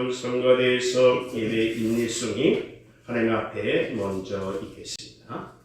오늘 성가대에서 예배 인내송이 하나님 앞에 먼저 읽겠습니다.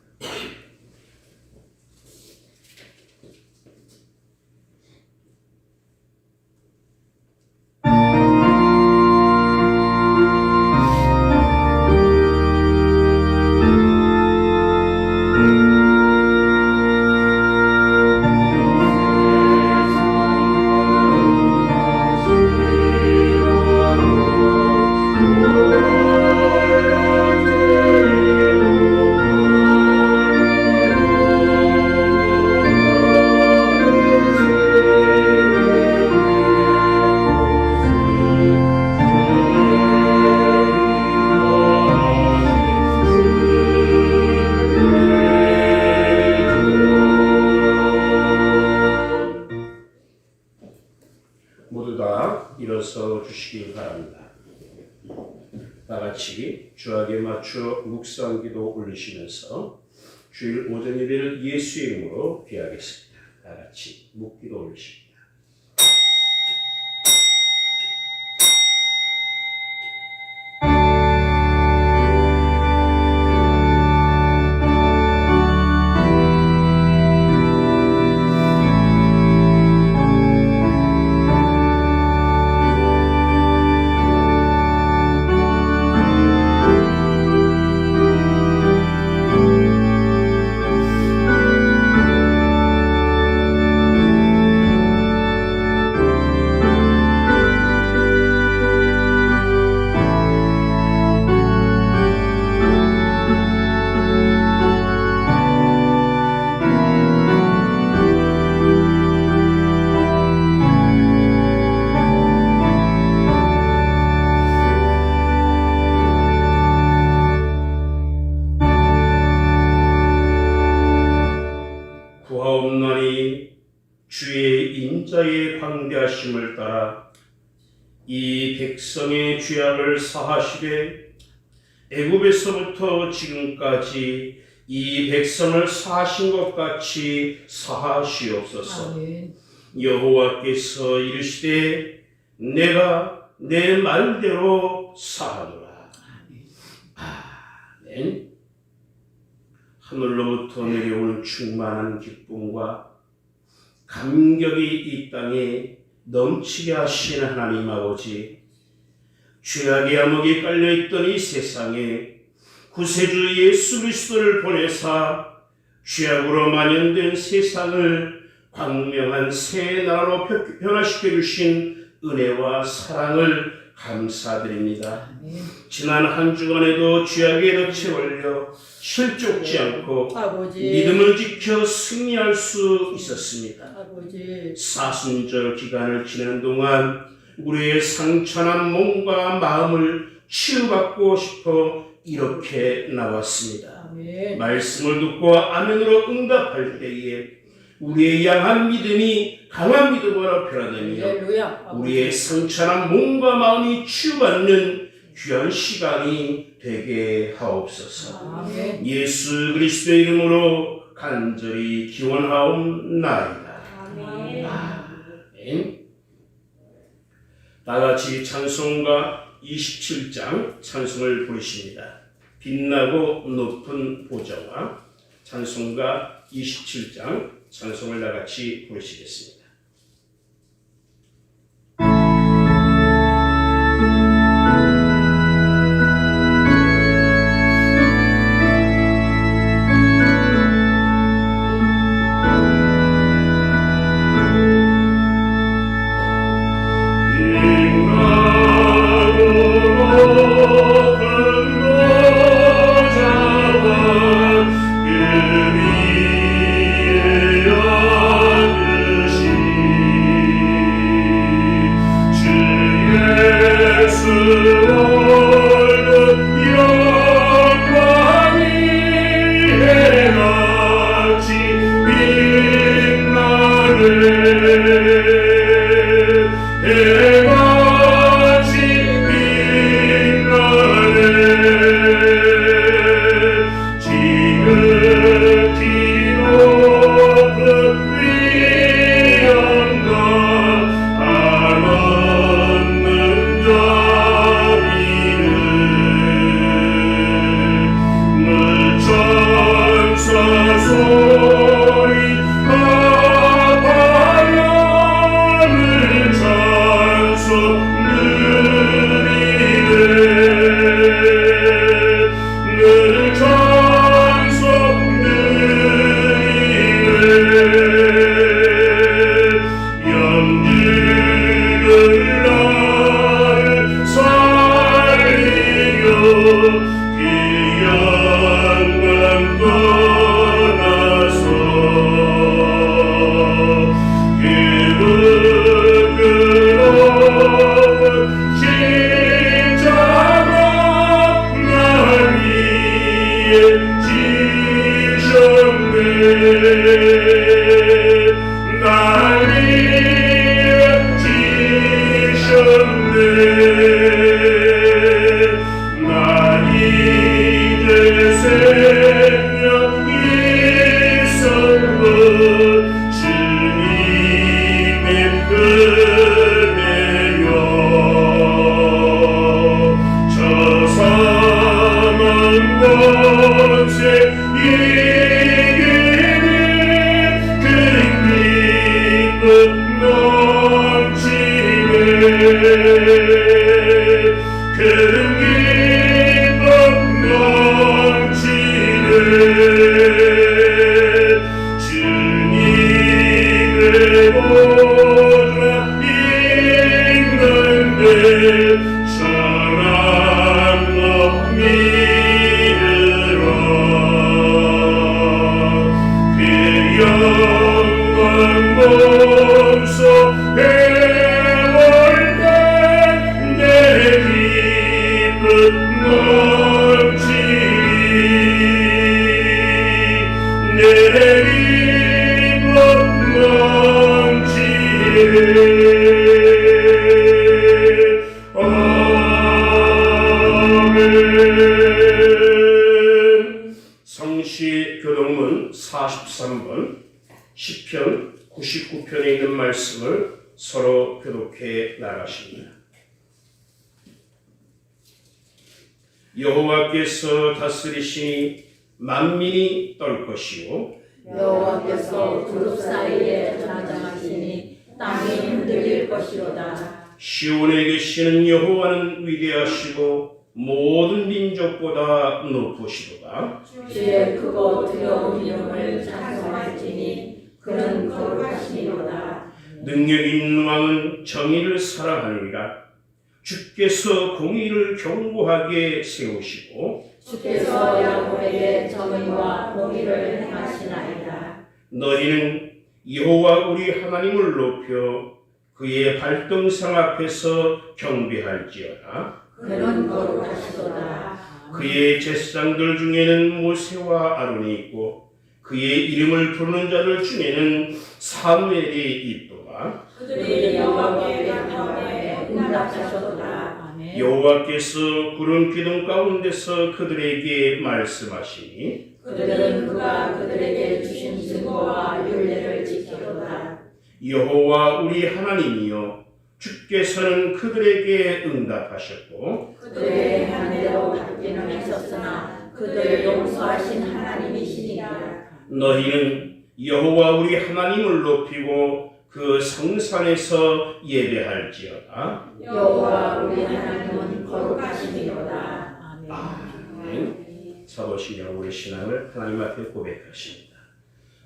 모두 다 일어서 주시기 바랍니다. 다 같이 주악에 맞추어 묵상기도 올리시면서 주일 오전 예배를 예수의 이름으로 귀하겠습니다. 다 같이 묵기도 올리십니다. 구하옵나니 주의 인자의 광대하심을 따라 이 백성의 죄악을 사하시되 애굽에서부터 지금까지 이 백성을 사하신 것 같이 사하시옵소서. 아멘. 여호와께서 이르시되 내가 내 말대로 사하노라. 아멘. 하늘로부터 내려오는 충만한 기쁨과 감격이 이 땅에 넘치게 하시는 하나님 아버지, 죄악의 암흑이 깔려있던 이 세상에 구세주 예수 그리스도를 보내사 죄악으로 만연된 세상을 광명한 새 나라로 변화시켜 주신 은혜와 사랑을 감사드립니다. 지난 한 주간에도 죄악에 덫에 걸려 실족지 않고 아버지, 믿음을 지켜 승리할 수 있었습니다. 아버지, 사순절 기간을 지내는 동안 우리의 상처난 몸과 마음을 치유받고 싶어 이렇게 나왔습니다. 아멘. 말씀을 듣고 아멘으로 응답할 때에 우리의 양한 믿음이 강한 믿음으로 변화되며 할렐루야. 우리의 상처난 몸과 마음이 치유받는 귀한 시간이 되게 하옵소서. 아멘. 예수 그리스도의 이름으로 간절히 기원하옵나이다. 아멘. 아멘. 다 같이 찬송가 27장 찬송을 부르십니다. 빛나고 높은 보좌와 찬송가 27장 찬송을 다 같이 부르시겠습니다. 성시 교동문 43번 시편 99편에 있는 말씀을 서로 교독해 나가십니다. 여호와께서 다스리시니 만민이 떨 것이요 여호와께서 두루 사이에 장장하시니 땅이 흔들릴 것이로다. 시온에 계시는 여호와는 위대하시고 모든 민족보다 높으시도다. 주의 크고 두려운 이름을 찬송할지니 그는 거룩하시니로다. 능력 있는 왕은 정의를 사랑하느니라. 주께서 공의를 견고하게 세우시고 주께서 야곱에게 정의와 공의를 행하시나이다. 너희는 여호와 우리 하나님을 높여 그의 발등상 앞에서 경배할지어다. 그는 거룩하시도다. 그의 제사장들 중에는 모세와 아론이 있고 그의 이름을 부르는 자들 중에는 사무엘이 있도다. 그들이 여호와께 간구하에 응답하셨도다. 여호와께서 구름 기둥 가운데서 그들에게 말씀하시니 그들은 그가 그들에게 주신 증거와 율례를 지키도다. 여호와 우리 하나님이여 주께서는 그들에게 응답하셨고 그들의 한대로 받기는 하셨으나 그들을 용서하신 하나님이시니라. 너희는 여호와 우리 하나님을 높이고 그 성산에서 예배할지어다. 여호와 우리 하나님은 거룩하시니로다. 아멘. 사도신경 우리 신앙을 하나님 앞에 고백하십니다.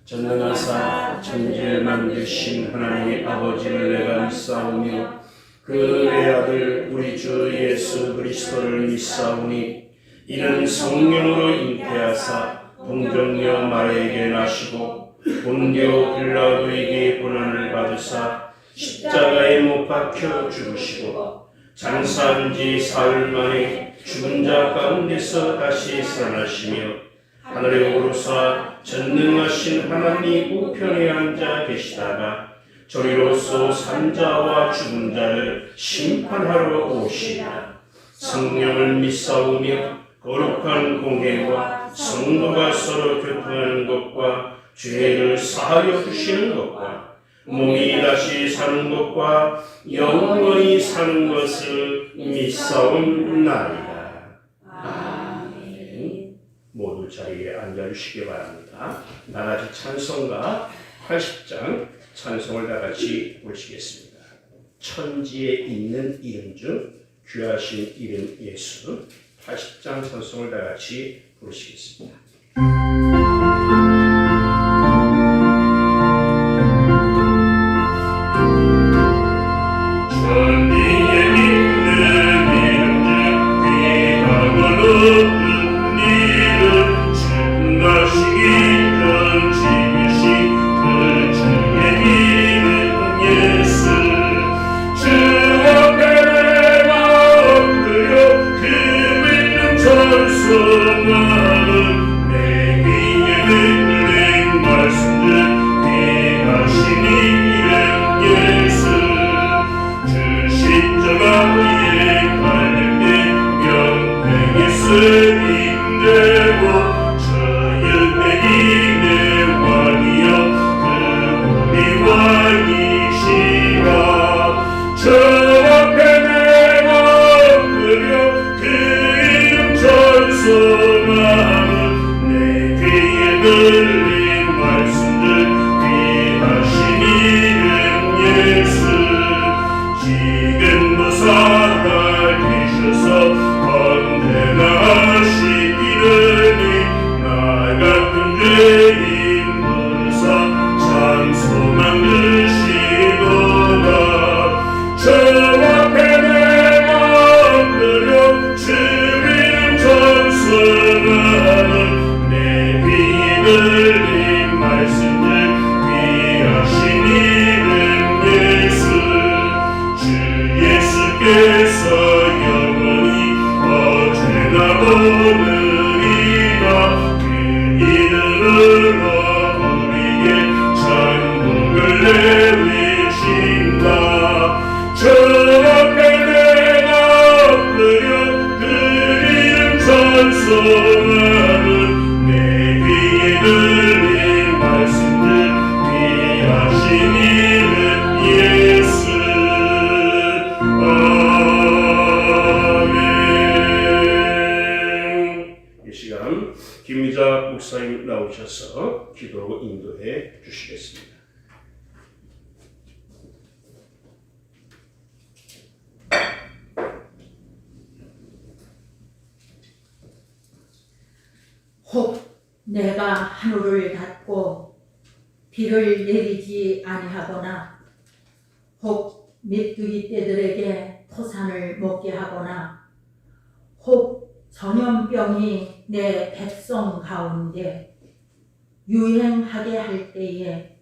전능하사 천지를 만드신 하나님의 아버지를 내가 믿사오며 그 내 아들 우리 주 예수 그리스도를 믿사오니 이는 성령으로 잉태하사 동정녀 마리아에게 나시고 본디오 빌라도에게 고난을 받으사 십자가에 못 박혀 죽으시고 장사한 지 사흘 만에 죽은 자 가운데서 다시 살아나시며 하늘에 오르사 전능하신 하나님 우편에 앉아 계시다가 저리로서 산자와 죽은 자를 심판하러 오시리라. 성령을 믿사오며 거룩한 공회와 성도가 서로 교통하는 것과 죄를 사하여 주시는 것과 몸이 다시 사는 것과 영원히 사는 것을 믿사옵나이다. 아멘. 모두 자리에 앉아주시기 바랍니다. 나같이 찬송가 80장 찬송을 다같이 부르시겠습니다. 천지에 있는 이름 중 귀하신 이름 예수 80장 찬송을 다같이 부르시겠습니다. 전승하는 내 귀에 들린 말씀들 귀하신 이름 예수 아멘. 이 시간 김미자 목사님 나오셔서 기도로 인도해 주시겠습니다. 혹 내가 하늘을 닫고 비를 내리지 아니하거나 혹 메뚜기 떼들에게 토산을 먹게 하거나 혹 전염병이 내 백성 가운데 유행하게 할 때에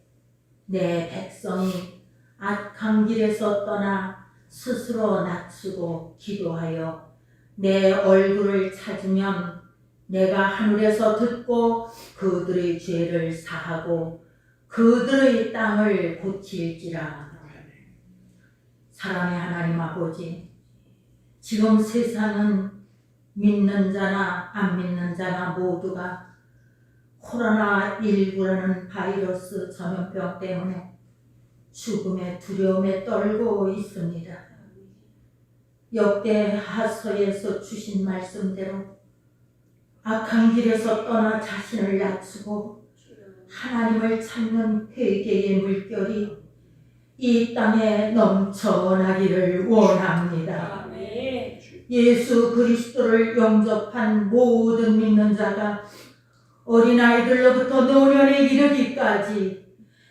내 백성이 악한 길에서 떠나 스스로 낮추고 기도하여 내 얼굴을 찾으면 내가 하늘에서 듣고 그들의 죄를 사하고 그들의 땅을 고칠지라. 사랑의 하나님 아버지, 지금 세상은 믿는 자나 안 믿는 자나 모두가 코로나19라는 바이러스 전염병 때문에 죽음의 두려움에 떨고 있습니다. 역대하서에서 주신 말씀대로 악한 길에서 떠나 자신을 낮추고 하나님을 찾는 회개의 물결이 이 땅에 넘쳐나기를 원합니다. 예수 그리스도를 영접한 모든 믿는 자가 어린아이들로부터 노년에 이르기까지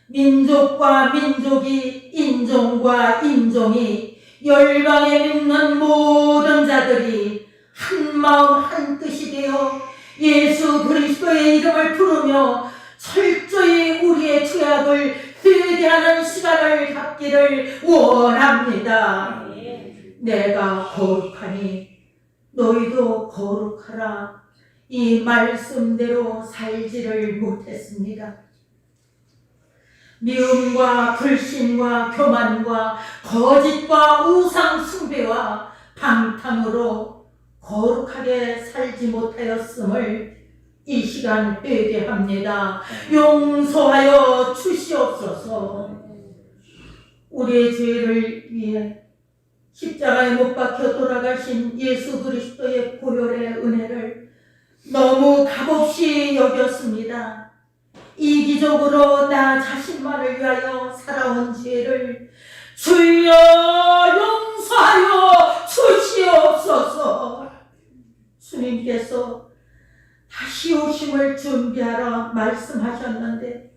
민족과 민족이 인종과 인종이 열방에 믿는 모든 자들이 한마음 한뜻이 되어 예수 그리스도의 이름을 부르며 철저히 우리의 죄악을 회개하는 시간을 갖기를 원합니다. 내가 거룩하니 너희도 거룩하라. 이 말씀대로 살지를 못했습니다. 미움과 불신과 교만과 거짓과 우상 숭배와 방탕으로 거룩하게 살지 못하였음을 이 시간 회개합니다. 용서하여 주시옵소서. 우리의 죄를 위해 십자가에 못 박혀 돌아가신 예수 그리스도의 보혈의 은혜를 너무 값없이 여겼습니다. 이기적으로 나 자신만을 위하여 살아온 죄를 주여 용서하여 주시옵소서. 주님께서 다시 오심을 준비하라 말씀하셨는데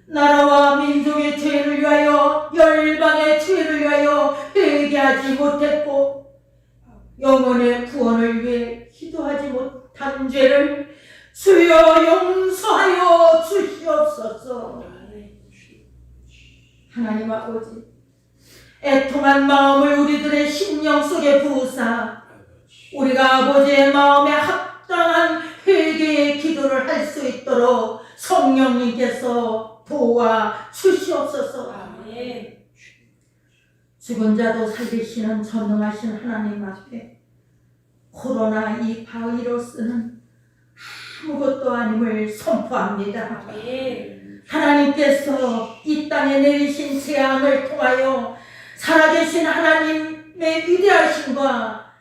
나라와 민족의 죄를 위하여 열방의 죄를 위하여 회개하지 못했고 영혼의 구원을 위해 기도하지 못한 죄를 주여 용서하여 주시옵소서. 하나님 아버지, 애통한 마음을 우리들의 심령 속에 부으사 우리가 아버지의 마음에 합당한 회개의 기도를 할 수 있도록 성령님께서 도와 주시옵소서. 죽은 자도 살리시는 전능하신 하나님 앞에 코로나 이 바이러스는 아무것도 아님을 선포합니다. 하나님께서 이 땅에 내리신 재앙을 통하여 살아계신 하나님의 위대하심과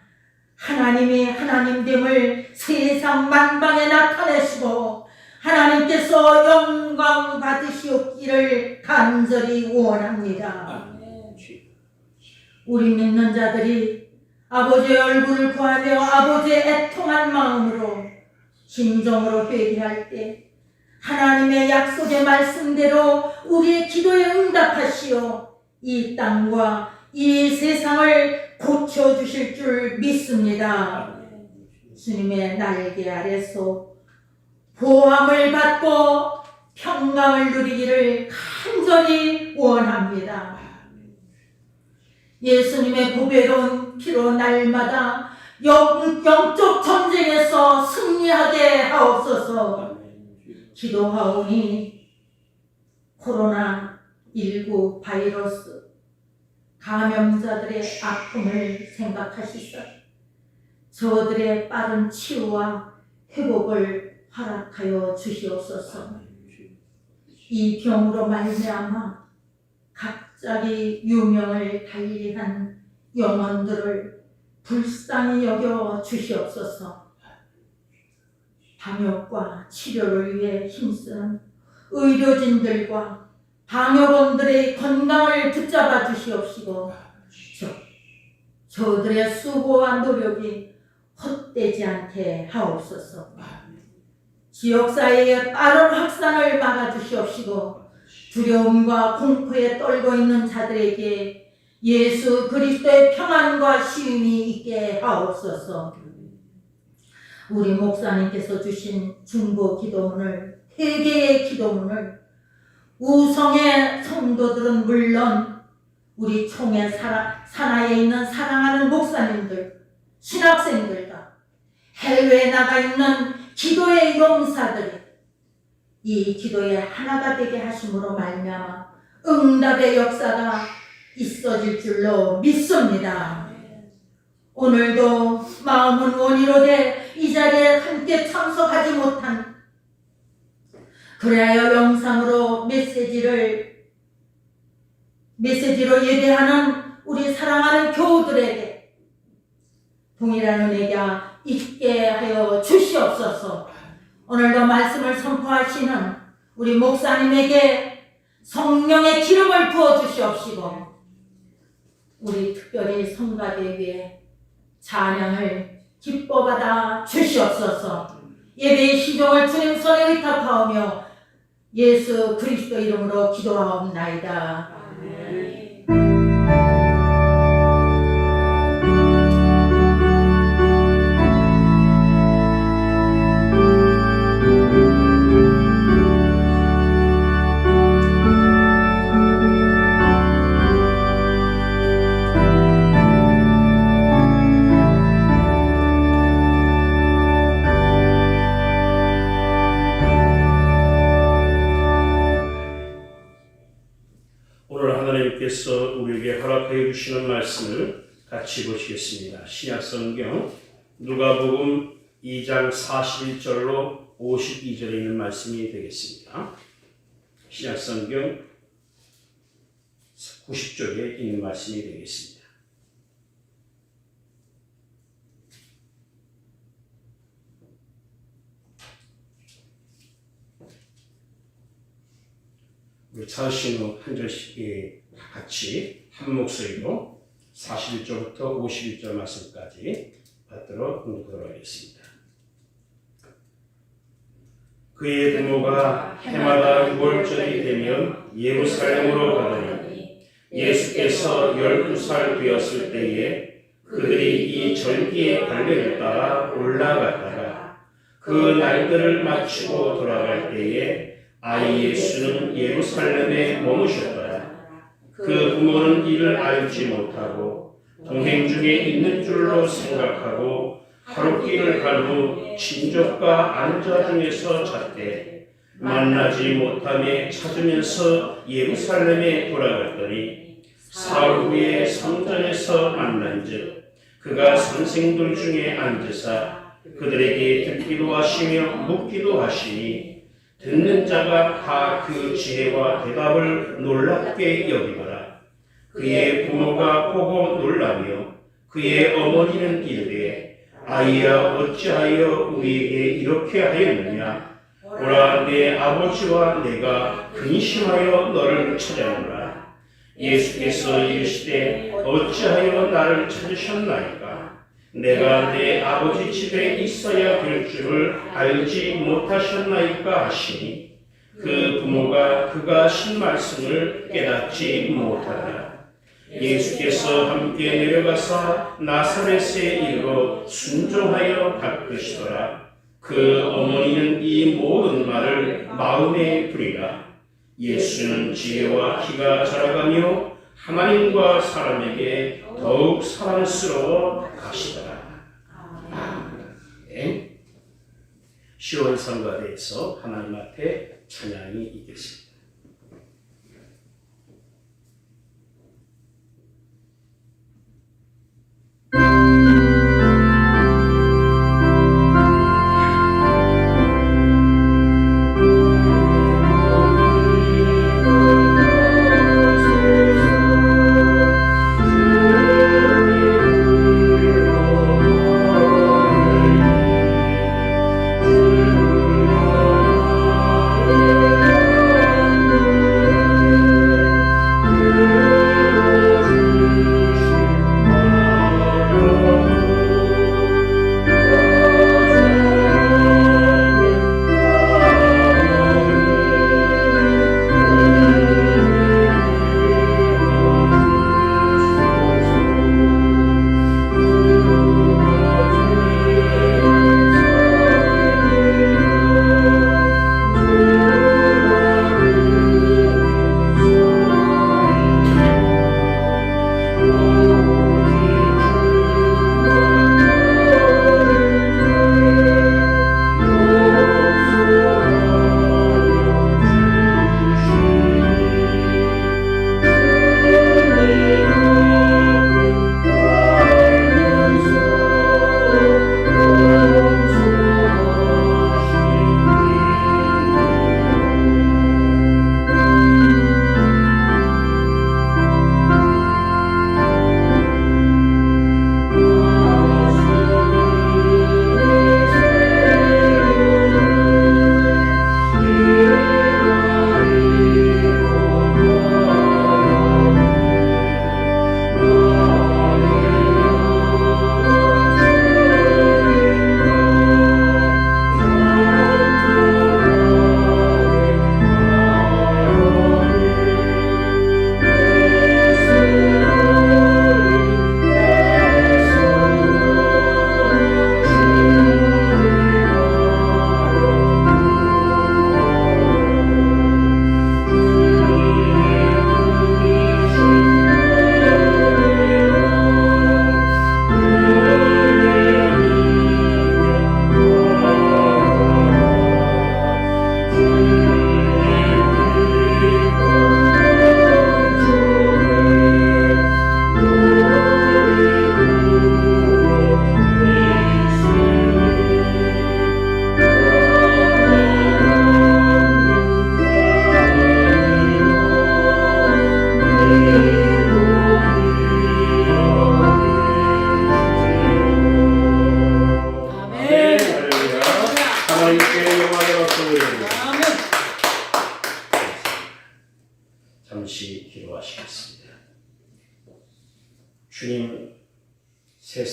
하나님이 하나님됨을 세상 만방에 나타내시고 하나님께서 영광 받으시옵기를 간절히 원합니다. 우리 믿는 자들이 아버지의 얼굴을 구하며 아버지의 애통한 마음으로 진정으로 회개할 때 하나님의 약속의 말씀대로 우리의 기도에 응답하시어 이 땅과 이 세상을 고쳐주실 줄 믿습니다. 주님의 날개 아래서 보함을 받고 평강을 누리기를 간절히 원합니다. 예수님의 보배로운 피로 날마다 영적 전쟁에서 승리하게 하옵소서. 기도하오니 코로나19 바이러스 감염자들의 아픔을 생각하시사 저들의 빠른 치유와 회복을 허락하여 주시옵소서. 이 병으로 말미암아 갑자기 유명을 달리한 영혼들을 불쌍히 여겨 주시옵소서. 방역과 치료를 위해 힘쓰는 의료진들과 방역원들의 건강을 붙잡아 주시옵시고 저들의 수고와 노력이 헛되지 않게 하옵소서. 지역사회의 빠른 확산을 막아주시옵시고 두려움과 공포에 떨고 있는 자들에게 예수 그리스도의 평안과 시음이 있게 하옵소서. 우리 목사님께서 주신 중보 기도문을, 회개의 기도문을 우성의 성도들은 물론 우리 총회 산하에 있는 사랑하는 목사님들, 신학생들과 해외에 나가 있는 기도의 용사들이 이 기도에 하나가 되게 하심으로 말미암아 응답의 역사가 있어질 줄로 믿습니다. 오늘도 마음은 원이로되 이 자리에 함께 참석하지 못한, 그래야 영상으로 메시지로 예배하는 우리 사랑하는 교우들에게 동일한 은혜가 있게 하여 주시옵소서. 오늘도 말씀을 선포하시는 우리 목사님에게 성령의 기름을 부어 주시옵시고 우리 특별히 성가대에 찬양을 기뻐받아 주시옵소서. 예배의 시종을 주님 손에 의탁하오며 예수 그리스도 이름으로 기도하옵나이다. 아멘. 하나님께서 우리에게 허락해 주시는 말씀을 같이 보시겠습니다. 신약성경 누가복음 2장 41절로 52절에 있는 말씀이 되겠습니다. 신약성경 90쪽에 있는 말씀이 되겠습니다. 우리 찾으시는 한 절씩 같이 한 목소리로 41절부터 51절 말씀까지 받들어 공독하도록 하겠습니다. 그의 부모가 해마다 6월절이 되면 예루살렘으로 가더니 예수께서 12살 되었을 때에 그들이 이 절기의 관례를 따라 올라갔다가 그 날들을 마치고 돌아갈 때에 아이 예수는 예루살렘에 머무셨더라. 그 부모는 이를 알지 못하고 동행 중에 있는 줄로 생각하고 하룻길을 간 후 친족과 안자 중에서 잤대. 만나지 못함에 찾으면서 예루살렘에 돌아갔더니 사흘 후에 성전에서 만난즉 그가 선생들 중에 앉으사 그들에게 듣기도 하시며 묻기도 하시니 듣는 자가 다 그 지혜와 대답을 놀랍게 여기더라. 그의 부모가 보고 놀라며 그의 어머니는 이르되 아이야 어찌하여 우리에게 이렇게 하였느냐. 보라 내 아버지와 내가 근심하여 너를 찾아오노라. 예수께서 이르시되 어찌하여 나를 찾으셨나이까. 내가 내 아버지 집에 있어야 될 줄을 알지 못하셨나이까 하시니 그 부모가 그가 하신 말씀을 깨닫지 못하더라. 예수께서 함께 내려가사 나사렛에 이르러 순종하여 닦으시더라. 그 어머니는 이 모든 말을 마음에 두리라. 예수는 지혜와 키가 자라가며 하나님과 사람에게 더욱 사랑스러워 가시더라. 아멘. 시온성가대에서 하나님 앞에 찬양이 있겠습니다.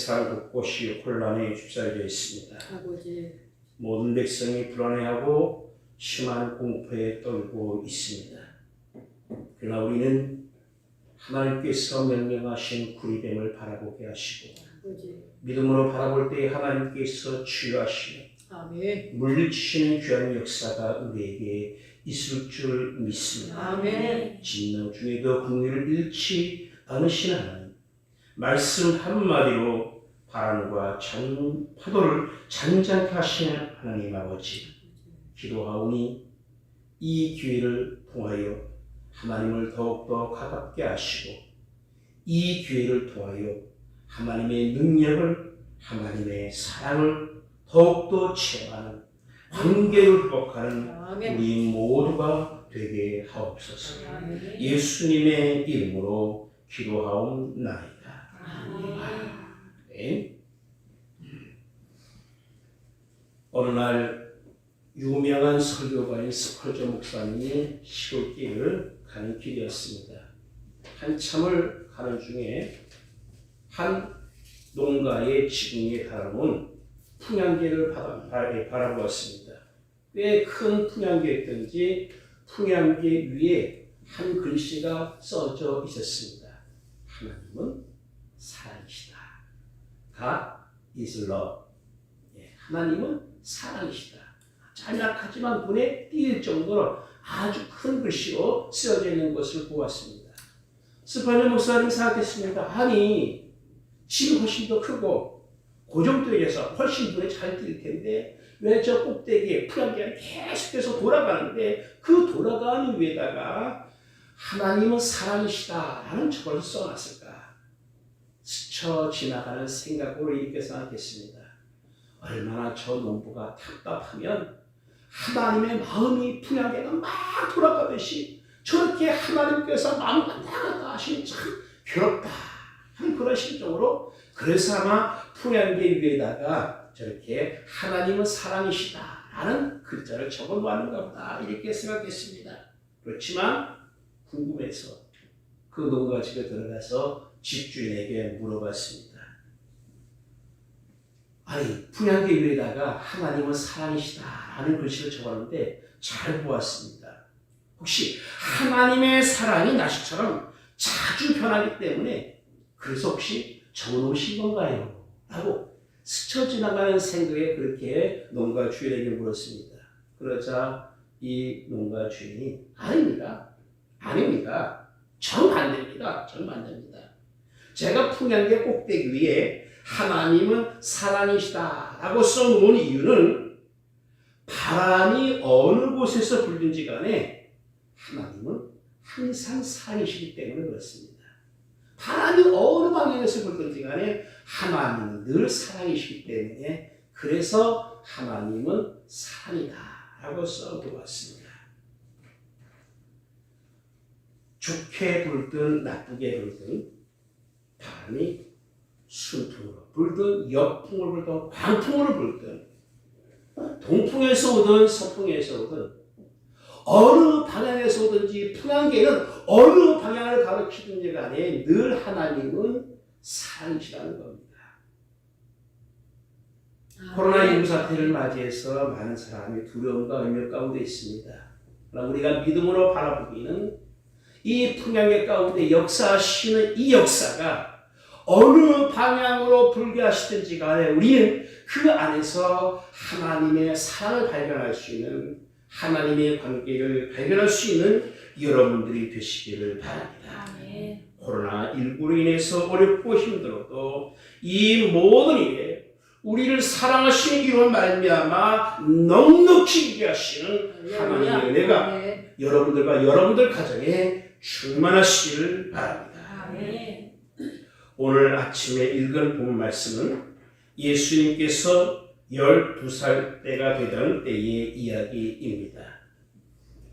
세상 곳곳이 혼란에 휩싸여져 있습니다. 아버지. 모든 백성이 불안해하고 심한 공포에 떨고 있습니다. 그러나 우리는 하나님께서 명령하신 구리됨을 바라보게 하시고 아버지. 믿음으로 바라볼 때 하나님께서 치유하시며 아멘. 물리치시는 귀한 역사가 우리에게 있을 줄 믿습니다. 아멘. 진노 중에도 긍휼을 잃지 않으시는 하나님, 말씀 한마디로 바람과 파도를 잔잔케 하시는 하나님 아버지, 기도하오니 이 기회를 통하여 하나님을 더욱더 가깝게 하시고 이 기회를 통하여 하나님의 능력을, 하나님의 사랑을 더욱더 체험하는 관계를 회복하는 아멘. 우리 모두가 되게 하옵소서. 아멘. 예수님의 이름으로 기도하옵나이다. 네. 어느 날 유명한 설교가인 스펄저 목사님이 시골길을 가는 길이었습니다. 한참을 가는 중에 한 농가의 지붕에 달아놓은 풍향계를 바라보았습니다. 꽤 큰 풍향계였던지 풍향계 위에 한 글씨가 써져 있었습니다. 하나님은 사랑이시다. God is love. 하나님은 사랑이시다. 짤막하지만 눈에 띌 정도로 아주 큰 글씨로 쓰여져 있는 것을 보았습니다. 스펄저 목사님 생각했습니다. 아니, 집이 훨씬 더 크고 고정되어서 훨씬 눈에 잘 띌 텐데 왜 저 꼭대기에 풍향계가 계속해서 돌아가는데 그 돌아가는 위에다가 하나님은 사랑이시다라는 저걸 써놨을까? 스쳐 지나가는 생각으로 이렇게 생각했습니다. 얼마나 저 농부가 답답하면 하나님의 마음이 풍향계가 막 돌아가듯이 저렇게 하나님께서 마음 갔다 하시니 참 괴롭다 하는 그런 심정으로, 그래서 아마 풍향계 위에다가 저렇게 하나님은 사랑이시다 라는 글자를 적어 놓았는가 보다 이렇게 생각했습니다. 그렇지만 궁금해서 그 농가 집에 들어가서 집주인에게 물어봤습니다. 아니, 풍향계 위에다가 하나님은 사랑이시다 라는 글씨를 적었는데 잘 보았습니다. 혹시 하나님의 사랑이 날씨처럼 자주 변하기 때문에 그래서 혹시 적어놓으신 건가요? 라고 스쳐 지나가는 생각에 그렇게 농가 주인에게 물었습니다. 그러자 이 농가 주인이 아닙니다. 정반대입니다. 제가 풍향계 꼭대기 위에 하나님은 사랑이시다 라고 써놓은 이유는 바람이 어느 곳에서 불든지 간에 하나님은 항상 사랑이시기 때문에 그렇습니다. 바람이 어느 방향에서 불든지 간에 하나님은 늘 사랑이시기 때문에 그래서 하나님은 사랑이다 라고 써놓았습니다. 좋게 불든 나쁘게 불든 바람이 순풍으로 불든 역풍으로 불든 광풍으로 불든 동풍에서 오든 서풍에서 오든 어느 방향에서 오든지 풍향계는 어느 방향을 가리키든지 간에 늘 하나님은 사랑이시라는 겁니다. 코로나19 사태를 맞이해서 많은 사람이 두려움과 의미 가운데 있습니다. 그러나 우리가 믿음으로 바라보기는 이 풍향계 가운데 역사하시는 이 역사가 어느 방향으로 불교하시든지 간에 우리는 그 안에서 하나님의 사랑을 발견할 수 있는, 하나님의 관계를 발견할 수 있는 여러분들이 되시기를 바랍니다. 코로나19로 인해서 어렵고 힘들어도 이 모든 일에 우리를 사랑하시는 이로 말미암아 넉넉히 이기게 하시는 하나님의 은혜가 여러분들과 여러분들 가정에 충만하시기를 바랍니다. 오늘 아침에 읽은 본 말씀은 예수님께서 12살 때가 되던 때의 이야기입니다.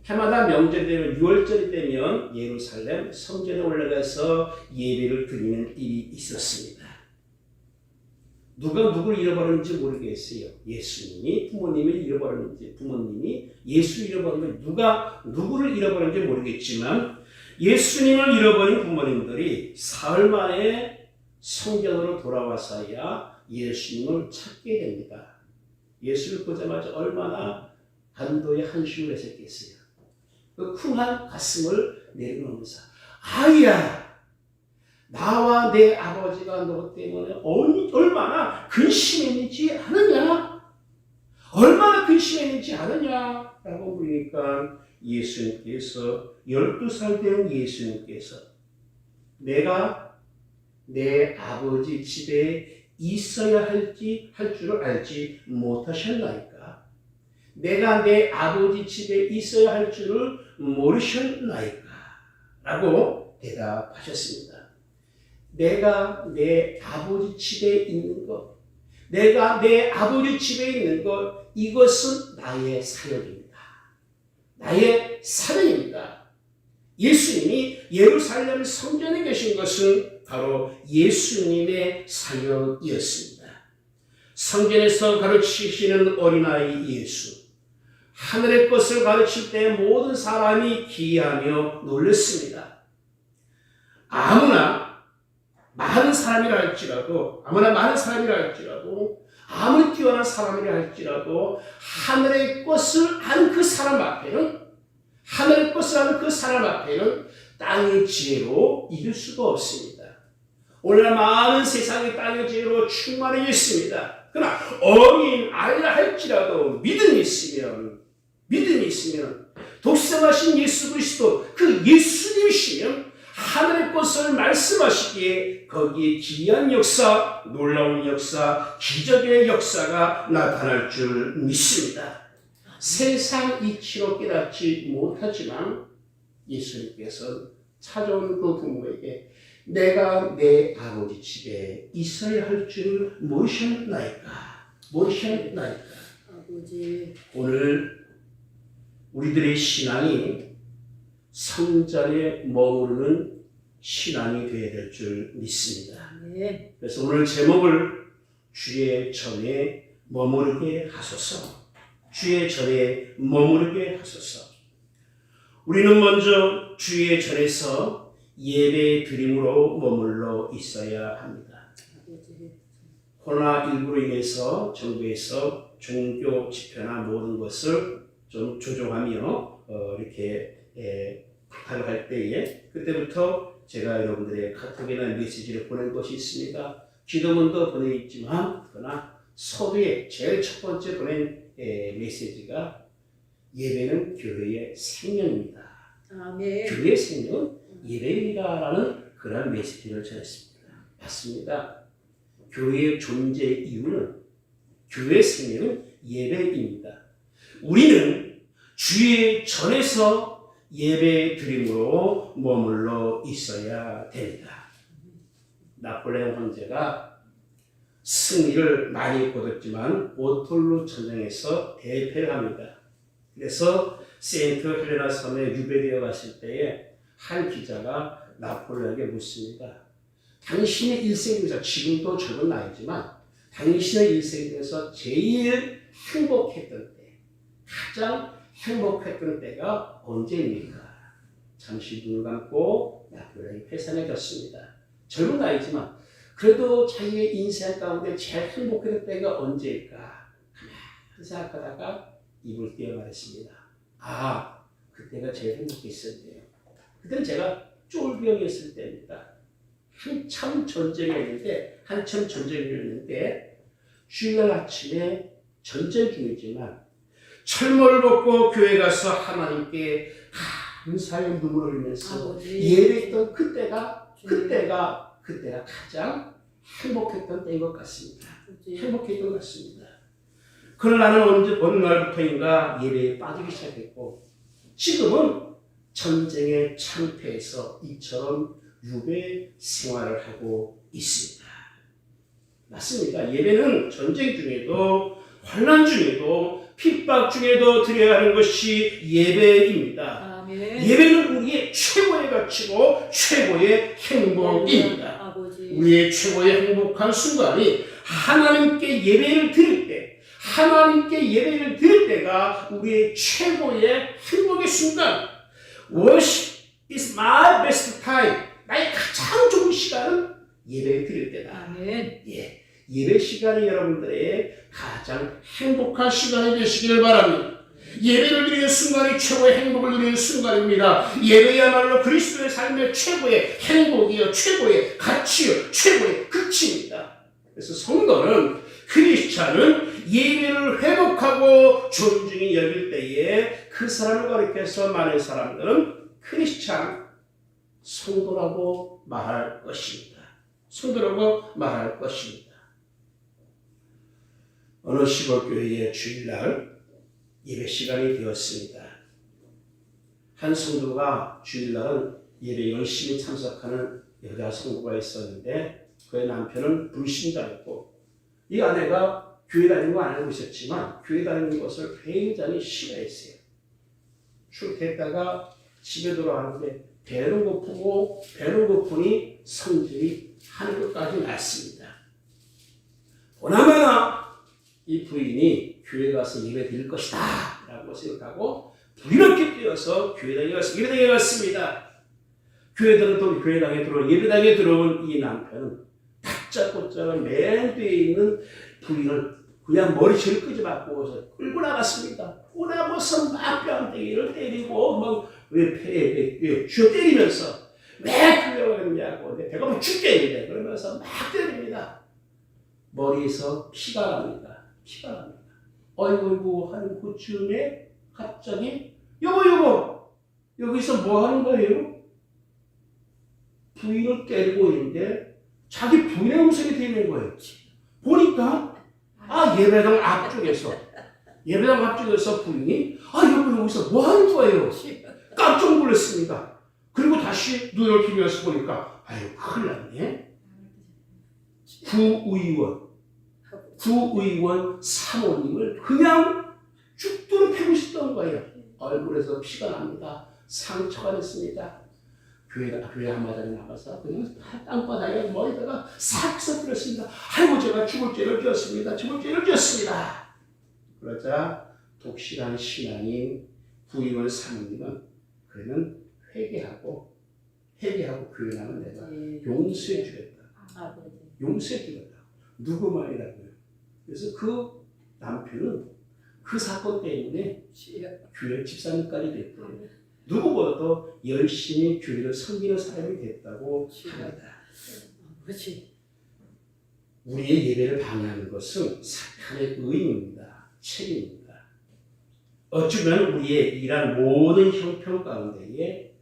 해마다 명절 되면 6월절이 되면 예루살렘 성전에 올라가서 예배를 드리는 일이 있었습니다. 누가 누구를 잃어버렸는지 모르겠어요. 예수님이 부모님을 잃어버렸는지, 부모님이 예수를 잃어버리면 누가 누구를 잃어버렸는지 모르겠지만 예수님을 잃어버린 부모님들이 사흘 만에 성경으로 돌아와서야 예수님을 찾게 됩니다. 예수를 보자마자 얼마나 안도의 한숨을 내셨겠어요. 그 쿵한 가슴을 내려놓으면서 아이야, 나와 내 아버지가 너 때문에 얼마나 근심했는지 아느냐? 얼마나 근심했는지 아느냐? 라고 물으니까 예수님께서 12살 된 예수님께서 내가 내 아버지 집에 있어야 할 줄을 알지 못하셨나이까? 내가 내 아버지 집에 있어야 할 줄을 모르셨나이까? 라고 대답하셨습니다. 내가 내 아버지 집에 있는 것, 내가 내 아버지 집에 있는 것, 이것은 나의 사역입니다. 나의 사명입니다. 예수님이 예루살렘 성전에 계신 것은 바로 예수님의 사역이었습니다. 성전에서 가르치시는 어린아이 예수, 하늘의 것을 가르칠 때 모든 사람이 기이하며 놀랐습니다. 아무나 많은 사람이라 할지라도, 아무리 뛰어난 사람이라 할지라도 하늘의 것을 아는 그 사람 앞에는 땅의 지혜로 이길 수가 없습니다. 오늘날 많은 세상이 땅의 지혜로 충만해 있습니다. 그러나 어린 아이라 할지라도 믿음이 있으면 독생하신 예수 그리스도 그 예수님이시면 하늘의 것을 말씀하시기에 거기에 기이한 역사, 놀라운 역사, 기적의 역사가 나타날 줄 믿습니다. 세상 이치로 깨닫지 못하지만 예수님께서 찾아온 그 부모에게 내가 내 아버지 집에 있어야 할 줄 모르셨나이까? 아버지. 오늘 우리들의 신앙이 성전에 머무르는 신앙이 되어야 될 줄 믿습니다. 네. 그래서 오늘 제목을 주의 전에 머무르게 하소서. 주의 전에 머무르게 하소서. 우리는 먼저 주의 전에서 예배 드림으로 머물러 있어야 합니다. 코로나19로 인해서 정부에서 종교 집회나 모든 것을 좀 조정하며 이렇게 부탁을 할 때에 그때부터 제가 여러분들의 카톡이나 메시지를 보낸 것이 있습니다. 기도문도 보내있지만 그러나 서두에 제일 첫 번째 보낸 메시지가 예배는 교회의 생명입니다. 아멘. 교회의 생명은 예배입니다라는 그런 메시지를 전했습니다. 맞습니다. 교회의 존재 이유는 교회의 생명은 예배입니다. 우리는 주의 전에서 예배 드림으로 머물러 있어야 됩니다. 나폴레옹 황제가 승리를 많이 거뒀지만 오톨로 전쟁에서 대패를 합니다. 그래서 세인트 헬레나 섬에 유배되어 갔을 때에 한 기자가 나폴레옹에게 묻습니다. 당신의 일생 중에서, 지금도 적은 나이지만 당신의 일생 중에서 제일 행복했던 때, 가장 행복했던 때가 언제입니까? 잠시 눈을 감고 나폴레옹이 회상해졌습니다. 젊은 나이지만 그래도 자기의 인생 가운데 제일 행복했던 때가 언제일까? 가만히 생각하다가 입을 떼어 말했습니다. 아, 그때가 제일 행복했었네요. 그때는 제가 쫄병이었을 때입니다. 한참 전쟁이었는데 주일날 아침에 전쟁 중이지만 철모를 벗고 교회 가서 하나님께 감사의 눈물을 흘리면서 예배했던 그때가 가장 행복했던 때인 것 같습니다. 행복했던 것 같습니다. 그러나 나는 어느 날부터인가 예배에 빠지기 시작했고 지금은 전쟁의 창패에서 이처럼 유배 생활을 하고 있습니다. 맞습니다. 예배는 전쟁 중에도 환난 중에도 핍박 중에도 드려야 하는 것이 예배입니다. 아멘. 예배는 우리의 최고의 가치고 최고의 행복입니다. 아버지. 우리의 최고의 행복한 순간이 하나님께 예배를 드릴 때가 우리의 최고의 행복의 순간. Worship is my best time. 나의 가장 좋은 시간은 예배 드릴 때다. 아멘. 예, 예배 시간이 여러분들의 가장 행복한 시간이 되시기를 바랍니다. 예배를 드리는 순간이 최고의 행복을 누리는 순간입니다. 예배야말로 그리스도의 삶의 최고의 행복이요, 최고의 가치요, 최고의 끝입니다. 그래서 성도는, 크리스찬은 예배를 회복하고 존중히 여길 때에 그 사람을 가리켜서 많은 사람들은 크리스찬, 성도라고 말할 것입니다. 성도라고 말할 것입니다. 어느 시골교회의 주일날 예배 시간이 되었습니다. 한 성도가 주일날은 예배 열심히 참석하는 여자 성도가 있었는데 그의 남편은 불신자였고 이 아내가 교회 다니는 거 안 알고 있었지만 교회 다니는 것을 굉장히 싫어했어요. 출퇴했다가 집에 돌아가는데 배는 고프니 성질이 하늘까지 났습니다. 보나마나 이 부인이 교회 가서 예배 드릴 것이다 라고 생각하고 부리럽게 뛰어서 예배당에 갔습니다. 예배당에 들어온 이 남편은 다짜고짜 맨 뒤에 있는 부인을 그냥 머리채를 끄집어서 끌고 나갔습니다. 끌고 나가서 막 뺨때기를 때리고 막 쥐어 때리면서 왜 그러냐고 배가 뭐 죽겠는데 그러면서 막 때립니다. 머리에서 피가 납니다. 어이구 하는 그쯤에 갑자기 여보 여기서 뭐 하는 거예요? 부인을 때리고 있는데 자기 부인의 음성이 들리는 거예요. 보니까 예배당 앞쪽에서 부인이 여보 여기서 뭐 하는 거예요? 깜짝 놀랐습니다. 그리고 다시 눈을 피면서 보니까 큰일 났네. 구의원 사모님을 그냥 죽도록 패고 싶던 거예요. 얼굴에서 피가 납니다. 상처가 됐습니다. 교회 한마당에 나가서 그냥 땅바닥에 머리다가 싹싹 들었습니다. 제가 죽을 죄를 지었습니다. 그러자 독실한 신앙인 구의원 사모님은 그는 회개하고 교회 나면 내가 용서해 주겠다. 용서해 주겠다. 누구 말이라고요? 그래서 그 남편은 그 사건 때문에 교회 집사님까지 됐고요. 누구보다도 열심히 교회를 섬기는 사람이 됐다고 합니다. 우리의 예배를 방해하는 것은 사탄의 의무입니다. 책임입니다. 어쩌면 우리의 이러한 모든 형편 가운데에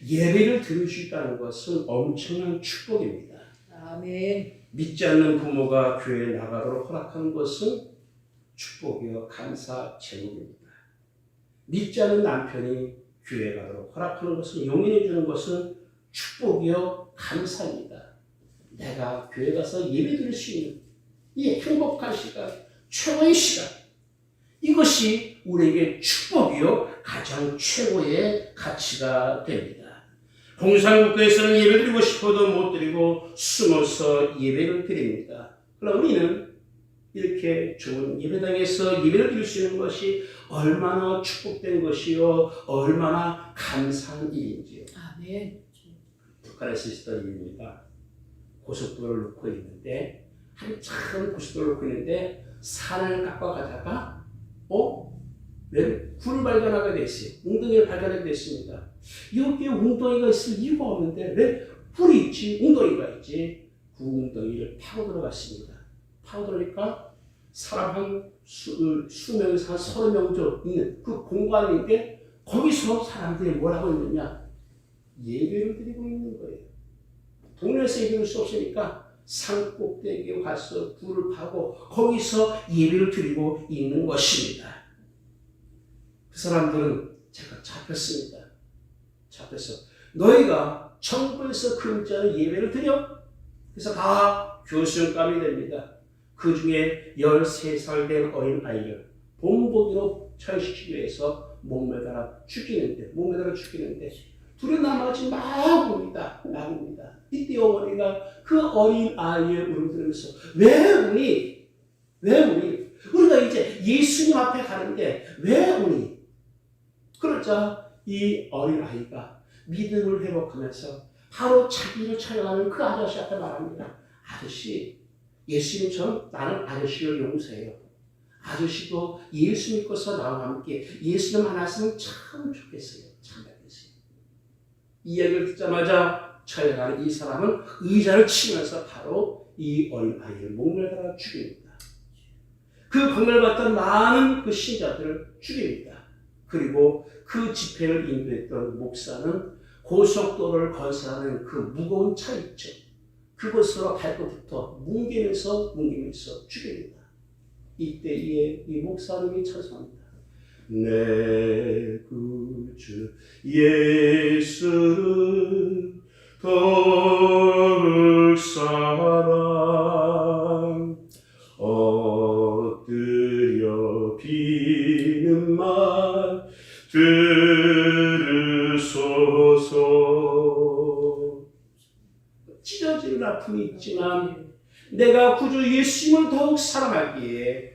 예배를 드릴 수 있다는 것은 엄청난 축복입니다. 아멘. 믿지 않는 부모가 교회에 나가도록 허락하는 것은 축복이요 감사 제목입니다. 믿지 않는 남편이 교회에 가도록 허락하는 것은 용인해 주는 것은 축복이요 감사입니다. 내가 교회 가서 예배 드릴 수 있는 이 행복한 시간, 최고의 시간, 이것이 우리에게 축복이요 가장 최고의 가치가 됩니다. 공산국가에서는 예배 드리고 싶어도 못 드리고 숨어서 예배를 드립니다. 그러나 우리는 이렇게 좋은 예배당에서 예배를 드릴 수 있는 것이 얼마나 축복된 것이요 얼마나 감사한 일인지요. 아멘. 북한에서 있었던 일입니다. 고속도로를 놓고 있는데 한참 고속도로를 놓고 있는데 산을 깎아가다가 왜 굴을 발견하게 됐어요. 웅덩이를 발견하게 됐습니다. 여기에 웅덩이가 있을 이유가 없는데 왜 굴이 있지 웅덩이가 있지. 그 웅덩이를 파고 들어갔습니다. 파고 들어가니까 사람 한 수명에서 한 30명 정도 있는 그 공간인데 거기서 사람들이 뭐라고 있느냐 예배를 드리고 있는 거예요. 동네에서 예배를 수 없으니까 산 꼭대기에 가서 굴을 파고 거기서 예배를 드리고 있는 것입니다. 그 사람들은 제가 잡혔습니다. 너희가 정부에서 금자로 예배를 드려? 그래서 다 교수형감이 됩니다. 그 중에 13살 된 어린 아이를 본보기로 처형시키기 위해서 몸매달아 죽이는데 둘이 나머지 막 웁니다. 이때 어머니가 그 어린 아이의 울음 들으면서 왜 우니? 우리가 이제 예수님 앞에 가는데 왜 우니? 그러자 이 어린 아이가 믿음을 회복하면서 바로 자기를 촬영하는 그 아저씨한테 말합니다. 아저씨, 예수님처럼 나는 아저씨를 용서해요. 아저씨도 예수 믿고서 나와 함께 예수님 만났으면 참 좋겠어요. 참 좋겠어요. 이 이야기를 듣자마자 촬영하는 이 사람은 의자를 치면서 바로 이 어린아이를 목매달아 죽입니다. 그 방문을 받던 많은 그 신자들을 죽입니다. 그리고 그 집회를 인도했던 목사는 고속도로를 건설하는 그 무거운 차 있죠. 그것으로 발끝부터 뭉개면서 죽입니다. 이때에 이 목사님이 찬송합니다. 내 구주 예수를 더욱 사랑 엎드려 비는 말 들으소서. 찢어지는 아픔이 있지만 내가 구주 예수님을 더욱 사랑하기에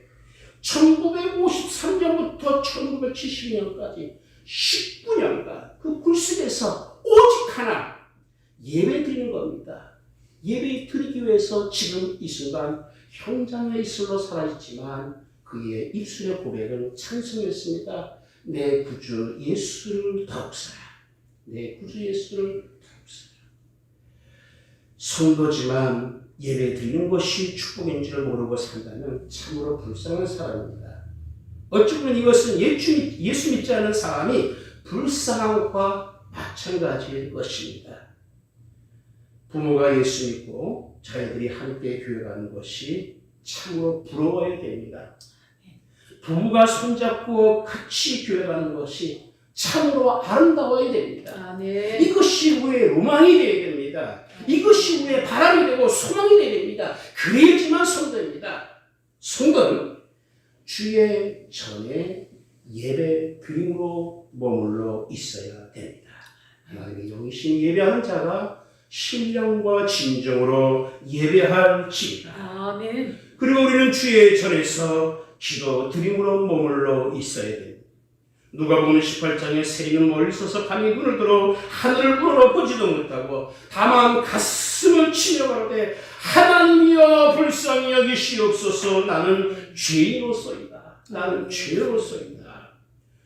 1953년부터 1970년까지 19년간 그 굴속에서 오직 하나 예배 드리는 겁니다. 예배 드리기 위해서 지금 이 순간 현장의 입술로 사라졌지만 그의 입술의 고백은 찬송이었습니다. 내 구주 예수를 더욱 사랑. 내 구주 예수를 더욱 사랑. 성도지만 예배 드리는 것이 축복인 줄 모르고 산다면 참으로 불쌍한 사람입니다. 어찌 보면 이것은 예수 믿지 않은 사람이 불쌍함과 마찬가지일 것입니다. 부모가 예수 믿고 자녀들이 함께 교회 가는 것이 참으로 부러워야 됩니다. 부부가 손잡고 같이 교회 가는 것이 참으로 아름다워야 됩니다. 이것이 우리의 로망이 되어야 됩니다. 이것이 우리의 바람이 되고 소망이 되어야 됩니다. 그래야지만 성도입니다. 성도는 주의 전에 예배 드림으로 머물러 있어야 됩니다. 하나님의 영이신 예배하는 자가 신령과 진정으로 예배할지니라. 아멘. 그리고 우리는 주의 전에서 기도 드림으로 머물러 있어야 됩니다. 누가복음 18장에 세리는 멀리 서서 감히 눈을 들어 하늘을 우러러보지도 못하고 다만 가슴을 치며 가로되 하나님이여 불쌍히 여기시옵소서. 나는 죄인으로서이다. 나는 죄인으로서이다.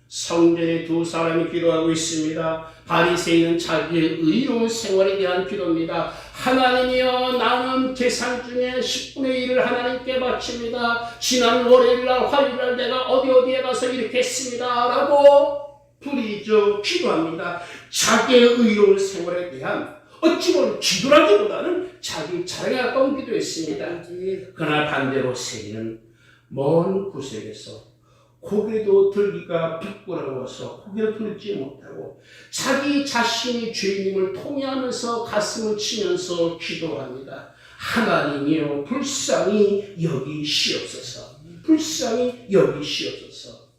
성전에 두 사람이 기도하고 있습니다. 바리새인은 자기의 의로운 생활에 대한 기도입니다. 하나님이여 나는 계산 중에 10분의 1을 하나님께 바칩니다. 지난 월요일날 화요일날 내가 어디에 가서 이렇게 했습니다 라고 부리죠. 기도합니다. 자기의 의로운 생활에 대한 어찌 보면 기도라기보다는 자기 자랑에 가까운 기도였습니다. 그러나 반대로 세리는 먼 구석에서 고개도 들기가 부끄러워서 고개를 들지 못하고 자기 자신이 죄인임을 통회하면서 가슴을 치면서 기도합니다. 하나님이여 불쌍히 여기시옵소서. 불쌍히 여기시옵소서.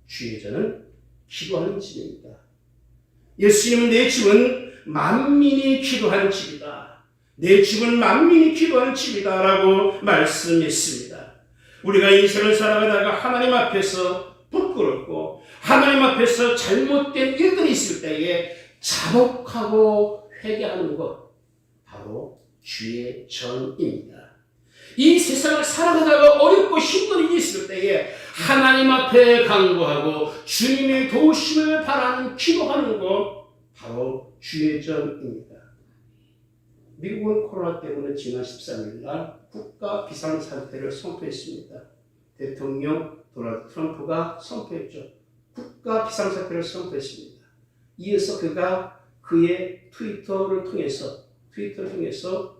주의 전은 기도하는 집입니다. 예수님은 내 집은 만민이 기도하는 집이다. 내 집은 만민이 기도하는 집이다 라고 말씀했습니다. 우리가 인생을 살아가다가 하나님 앞에서 부끄럽고 하나님 앞에서 잘못된 일들이 있을 때에 자복하고 회개하는 것 바로 주의 전입니다. 이 세상을 살아가다가 어렵고 힘든 일이 있을 때에 하나님 앞에 간구하고 주님의 도우심을 바라는 기도하는 것 바로 주의 전입니다. 미국은 코로나 때문에 지난 13일 날 국가 비상상태를 선포했습니다. 대통령 도널드 트럼프가 선포했죠. 국가 비상상태를 선포했습니다. 이어서 그가 그의 트위터를 통해서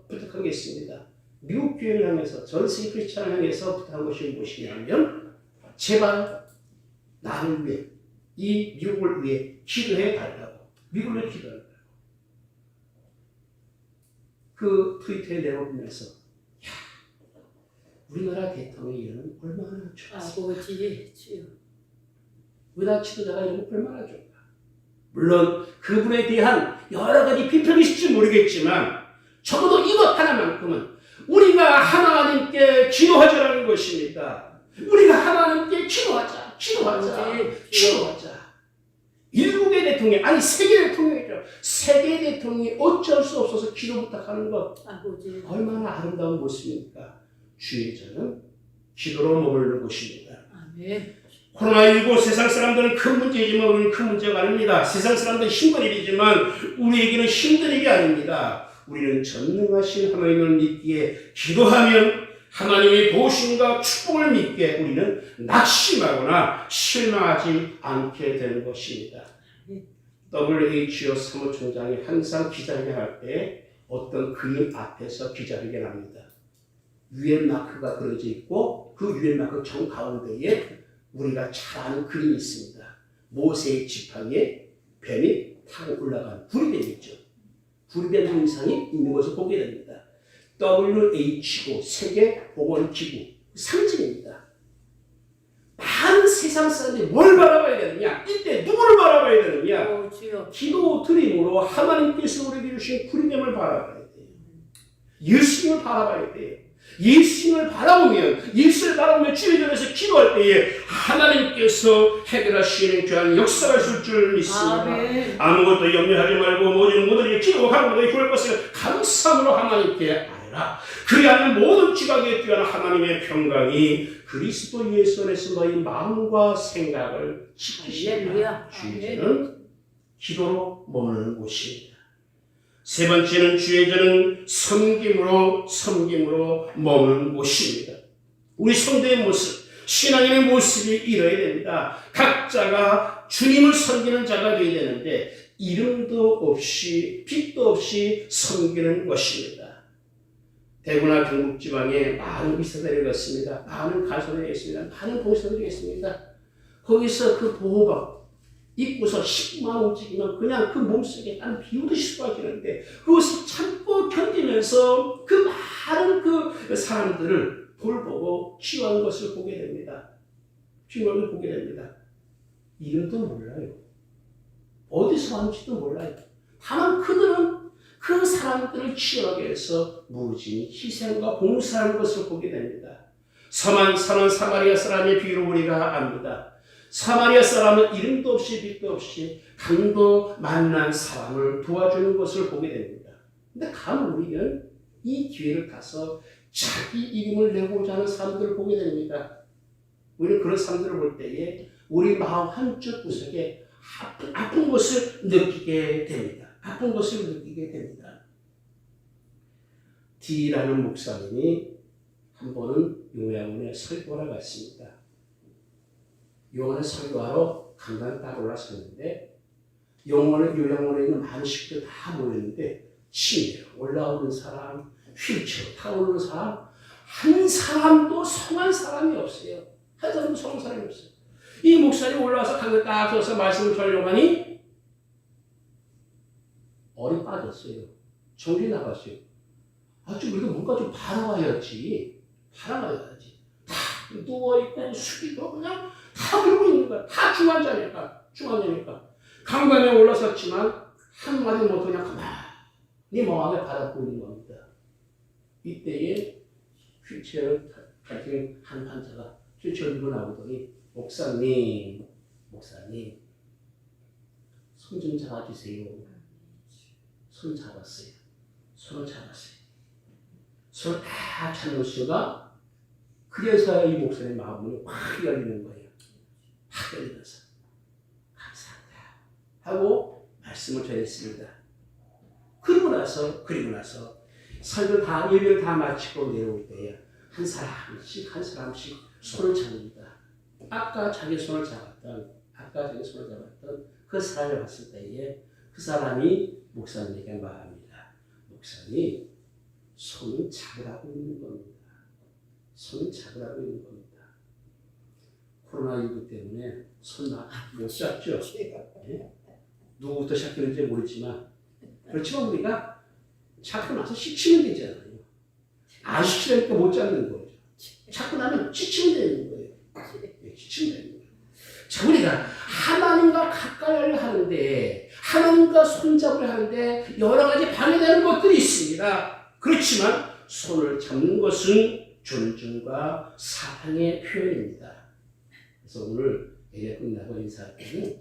부탁하겠습니다. 미국 교회를 향해서 전 세계 크리스찬을 향해서 부탁한 것이 무엇이냐면 제발 나를 위해 이 미국을 위해 기도해 달라고. 미국을 위해 기도해. 그 트위터에 내려보면서 야, 우리나라 대통령이 이러면 얼마나 좋았을까. 아버지 주여. 우리나라 지도자가 이러면 얼마나 좋을까. 물론 그분에 대한 여러 가지 비평이 있을지 모르겠지만 적어도 이것 하나만큼은 우리가 하나님께 기도하자라는 것입니다. 우리가 하나님께 기도하자. 일국의 대통령, 아니 세계 대통령이죠. 세계 대통령이 어쩔 수 없어서 기도 부탁하는 것 아버지. 얼마나 아름다운 모습입니까? 주의 저는 기도로 머무르는 곳입니다. 아멘. 코로나19 세상 사람들은 큰 문제이지만 우리는 큰 문제가 아닙니다. 세상 사람들은 힘든 일이지만 우리에게는 힘든 일이 아닙니다. 우리는 전능하신 하나님을 믿기에 기도하면 하나님의 도우심과 축복을 믿기에 우리는 낙심하거나 실망하지 않게 되는 것입니다. WHO 사무총장이 항상 기자회견할 때 어떤 그림 앞에서 기자회견합니다. 유엔 마크가 그려져 있고 그 유엔 마크 정 가운데에 우리가 잘 아는 그림이 있습니다. 모세의 지팡이에 뱀이 타고 올라간 구리뱀이 있죠. 구리뱀 동상이 있는 것을 보게 됩니다. WHO 세계보건기구 상징입니다. 많은 세상 사람들이 뭘 바라봐야 되느냐? 이때 누구를 바라봐야 되느냐? 주여. 기도 드림으로 하나님께서 우리에게 주신 구리뱀을 바라봐야 돼요. 예수님을 바라봐야 돼요. 예수님을 바라보면 주의 전에서 기도할 때에 하나님께서 해결하시는 귀한 역사가 있을 줄 믿습니다. 아멘. 아무것도 염려하지 말고 모든 모든 기도하는 것에 구할 것을 감사함으로 하나님께 아뢰라. 그리하면 모든 지각에 뛰어난 하나님의 평강이 그리스도 예수 안에서 너희 마음과 생각을 지키시리라. 주의 전은 기도로 머무는 곳입니다. 세 번째는 주의 전은 섬김으로 머무는 곳입니다. 우리 성도의 모습, 신앙인의 모습이 이뤄야 됩니다. 각자가 주님을 섬기는 자가 되어야 되는데 이름도 없이 빛도 없이 섬기는 것입니다. 대구나 경북지방에 많은 미사들이 있습니다. 많은 가수들이 있습니다. 많은 봉사들이 있습니다. 거기서 그 보호막 입고서 10만 움직이면 그냥 그 몸속에 땀 비우듯이 쏟아지는데 그것을 참고 견디면서 그 많은 그 사람들을 돌보고 치유하는 것을 보게 됩니다. 치유하는 것을 보게 됩니다. 이름도 몰라요. 어디서 왔는지도 몰라요. 다만 그들은 그 사람들을 치유하기 위해서 무진 희생과 봉사하는 것을 보게 됩니다. 섬한 사는 사마리아 사람의 비유로 우리가 압니다. 사마리아 사람은 이름도 없이 빛도 없이 강도 만난 사람을 도와주는 것을 보게 됩니다. 근데 간 우리는 이 기회를 타서 자기 이름을 내고자 하는 사람들을 보게 됩니다. 우리는 그런 사람들을 볼 때에 우리 마음 한쪽 구석에 아픈 것을 느끼게 됩니다. 아픈 것을 느끼게 됩니다. D라는 목사님이 한 번은 요양원에 설교하러 갔습니다. 요양원에 설교하러 강단 딱 올라섰는데 요양원에 있는 많은 식구들 다 모였는데 침대로 올라오는 사람, 휠체어 타오르는 사람 한 사람도 성한 사람이 없어요. 한 사람도 성한 사람이 없어요. 이 목사님 올라와서 강단 딱 서서 말씀을 전하려고 하니 얼이 빠졌어요. 정신이 나갔어요. 좀 우리가 뭔가 좀 바라봐야지. 바라봐야지. 다 누워있고 숙이고 그냥 다 그러고 있는 거야. 다 중환자니까. 강단에 올라섰지만 한마디 못하고 그냥 가만히 멍하게 바라보고 있는 겁니다. 이때에 휠체어를 타신 한 환자가 휠체어를 들고 나오더니 목사님 손 좀 잡아주세요. 손을 잡았어요. 손을 다 잡는 수가 그래서 이 목사의 마음이 확 열리는 거예요. 확 열리면서 감사합니다 하고 말씀을 전했습니다. 그리고 나서 설교 다 예배를 다 마치고 내려올 때에 한 사람씩 손을 잡는다. 아까 자기 손을 잡았던 그 사람을 봤을 때에 그 사람이 목사님에게 말합니다. 목사님, 손을 잡으라고 있는 겁니다. 코로나19 때문에 손 못 잡죠. 네? 누구부터 시작했는지 모르지만 그렇지만 우리가 잡고 나서 씻치면 되잖아요. 안 씻치려니까 못 잡는 거죠. 잡고 나면 씻치면 되는 거예요. 자, 우리가 하나님과 가까이 하는데 하나님과 손잡으려 하는데 여러 가지 방해되는 것들이 있습니다. 그렇지만 손을 잡는 것은 존중과 사랑의 표현입니다. 그래서 오늘 예배 끝나고 인사할 때는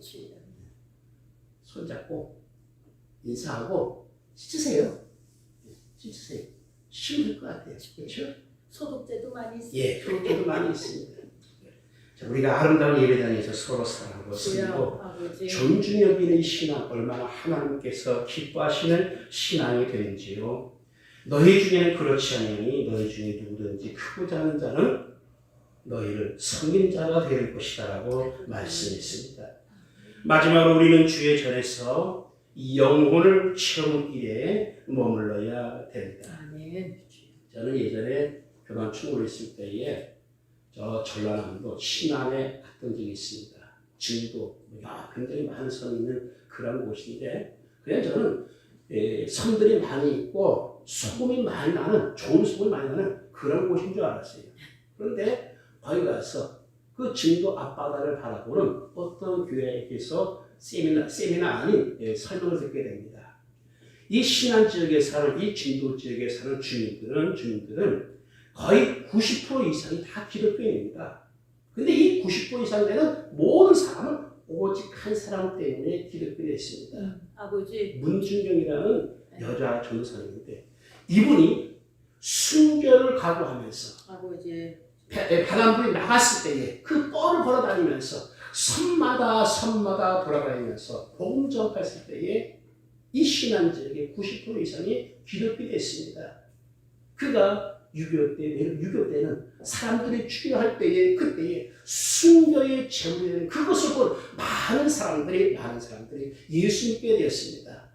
손잡고 인사하고 씻으세요. 씻으세요. 쉬울 것 같아요. 그렇죠? 소독제도 많이 있어요. 예, 그것도 많이 있습니다. 자, 우리가 아름다운 예배당에서 서로 사랑하고 섬기고 아버지. 존중 여기는 이 신앙 얼마나 하나님께서 기뻐하시는 신앙이 되는지요. 너희 중에는 그렇지 않으니 너희 중에 누구든지 크고자 하는 자는 너희를 섬긴 자가 될 것이다 라고 말씀했습니다. 마지막으로 우리는 주의 전에서 영혼을 채우는 일에 머물러야 됩니다. 아멘. 저는 예전에 교단 충고를 했을 때에 저 전라남도 신안에 갔던 적이 있습니다. 진도 굉장히 많은 섬이 있는 그런 곳인데 그냥 저는 섬들이 많이 있고 소금이 많이 나는 좋은 소금이 많이 나는 그런 곳인 줄 알았어요. 그런데 거기 가서 그 진도 앞바다를 바라보는 어떤 교회에서 세미나 아닌 설명을 듣게 됩니다. 이 신안 지역에 사는 이 진도 지역에 사는 주민들은 거의 90% 이상이 다 기독교인입니다. 근데 이 90% 이상 되는 모든 사람은 오직 한 사람 때문에 기독교였습니다. 아버지. 문준경이라는 여자 전도사님인데 이분이 순교를 각오하면서 아버지. 바람불이 나갔을 때에 그 뻘을 걸어다니면서 섬마다 돌아다니면서 복음 전파했을 때에 이 신안 지역의 90% 이상이 기독교 됐습니다. 그가 6.25 때는 사람들이 죽여할 때에 그때에 순교의 제물이 되는 그것을 본 많은 사람들이 예수 믿게 되었습니다.